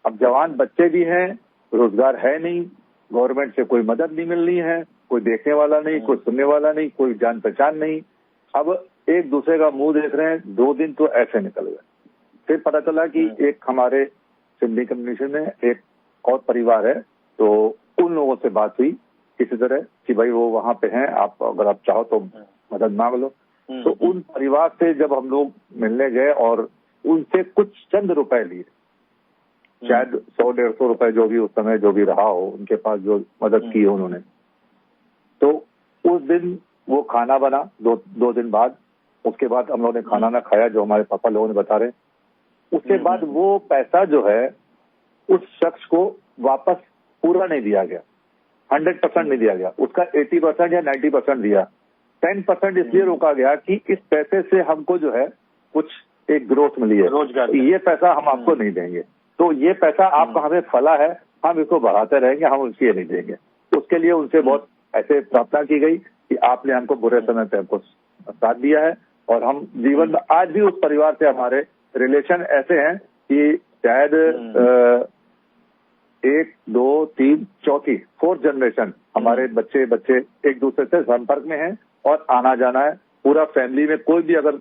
अब जवान बच्चे भी हैं, रोजगार है नहीं, गवर्नमेंट से कोई मदद नहीं मिल रही है, कोई देखने वाला नहीं, कोई सुनने वाला नहीं, कोई जान पहचान नहीं। अब एक दूसरे का मुंह देख रहे हैं। 2 दिन तो ऐसे निकल गए। फिर पता चला कि एक हमारे सिंधी कम्युनिटी में एक और परिवार है, तो उन लोगों से बात हुई किसी तरह कि भाई वो वहां पे हैं, आप अगर आप चाहो तो मदद मांग लो। तो उन परिवार से जब हम लोग मिलने गए और उनसे कुछ चंद रुपए लिए, शायद 100-150 रुपए जो भी उस समय जो भी रहा हो उनके पास, जो मदद की उन्होंने, तो उस दिन वो खाना बना 2 दिन बाद। उसके बाद हम लोगों ने खाना ना खाया, जो हमारे पापा लोगों ने बता रहे। उसके बाद वो पैसा जो है उस शख्स को वापस पूरा नहीं दिया गया, 100% नहीं दिया गया, उसका 80% या 90% दिया। 10% इसलिए रोका गया कि इस पैसे से हमको जो है कुछ एक ग्रोथ मिली है, रोजगार, ये पैसा हम आपको नहीं देंगे, तो ये पैसा आपका हमें फला है, हम इसको बढ़ाते रहेंगे, हम उसके नहीं देंगे। उसके लिए उनसे बहुत ऐसे प्रार्थना की गई कि आपने हमको बुरे समय पे हमको साथ दिया है, और हम जीवन में आज भी उस परिवार से हमारे रिलेशन ऐसे हैं कि शायद 1, 2, 3, चौथी 4th जनरेशन हमारे बच्चे एक दूसरे से संपर्क में हैं, और आना जाना है पूरा फैमिली में। कोई भी अगर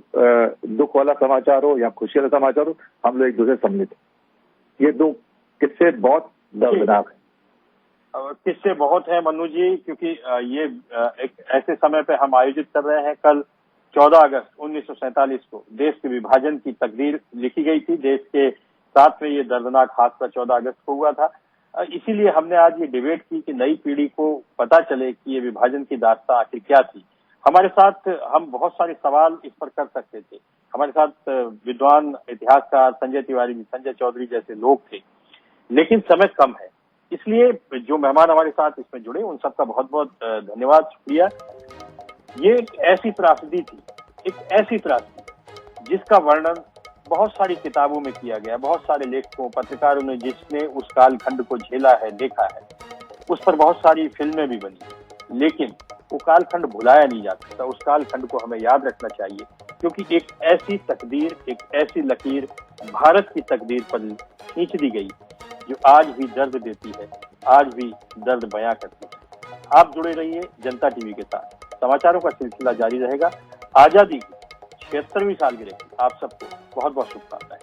दुख वाला समाचार हो या खुशी वाला समाचार हो, हम लोग एक दूसरे से सम्मिलित। ये 2 किस्से बहुत दर्दनाक है। किस्से बहुत है मनु जी, क्योंकि ये एक ऐसे समय पे हम आयोजित कर रहे हैं। कल 14 अगस्त 1947 को देश के विभाजन की तकदीर लिखी गई थी। देश के साथ में ये दर्दनाक हादसा 14 अगस्त को हुआ था। इसीलिए हमने आज ये डिबेट की कि नई पीढ़ी को पता चले कि ये विभाजन की दास्तां आखिर क्या थी। हमारे साथ हम बहुत सारे सवाल इस पर कर सकते थे। हमारे साथ विद्वान इतिहासकार संजय तिवारी जी, संजय चौधरी जैसे लोग थे, लेकिन समय कम है, इसलिए जो मेहमान हमारे साथ इसमें जुड़े उन सबका बहुत बहुत धन्यवाद, शुक्रिया। ये एक ऐसी त्रासदी थी, एक ऐसी त्रासदी जिसका वर्णन बहुत सारी किताबों में किया गया, बहुत सारे लेखकों पत्रकारों ने जिसने उस कालखंड को झेला है, देखा है, उस पर बहुत सारी फिल्में भी बनी, लेकिन वो कालखंड भुलाया नहीं जा सकता। उस कालखंड को हमें याद रखना चाहिए, क्योंकि एक ऐसी तकदीर, एक ऐसी लकीर भारत की तकदीर पर खींच दी गई जो आज भी दर्द देती है, आज भी दर्द बयां करती है। आप जुड़े रहिए जनता टीवी के साथ, समाचारों का सिलसिला जारी रहेगा। आजादी की 76वीं सालगिरह आप सबको बहुत बहुत शुभकामनाएं।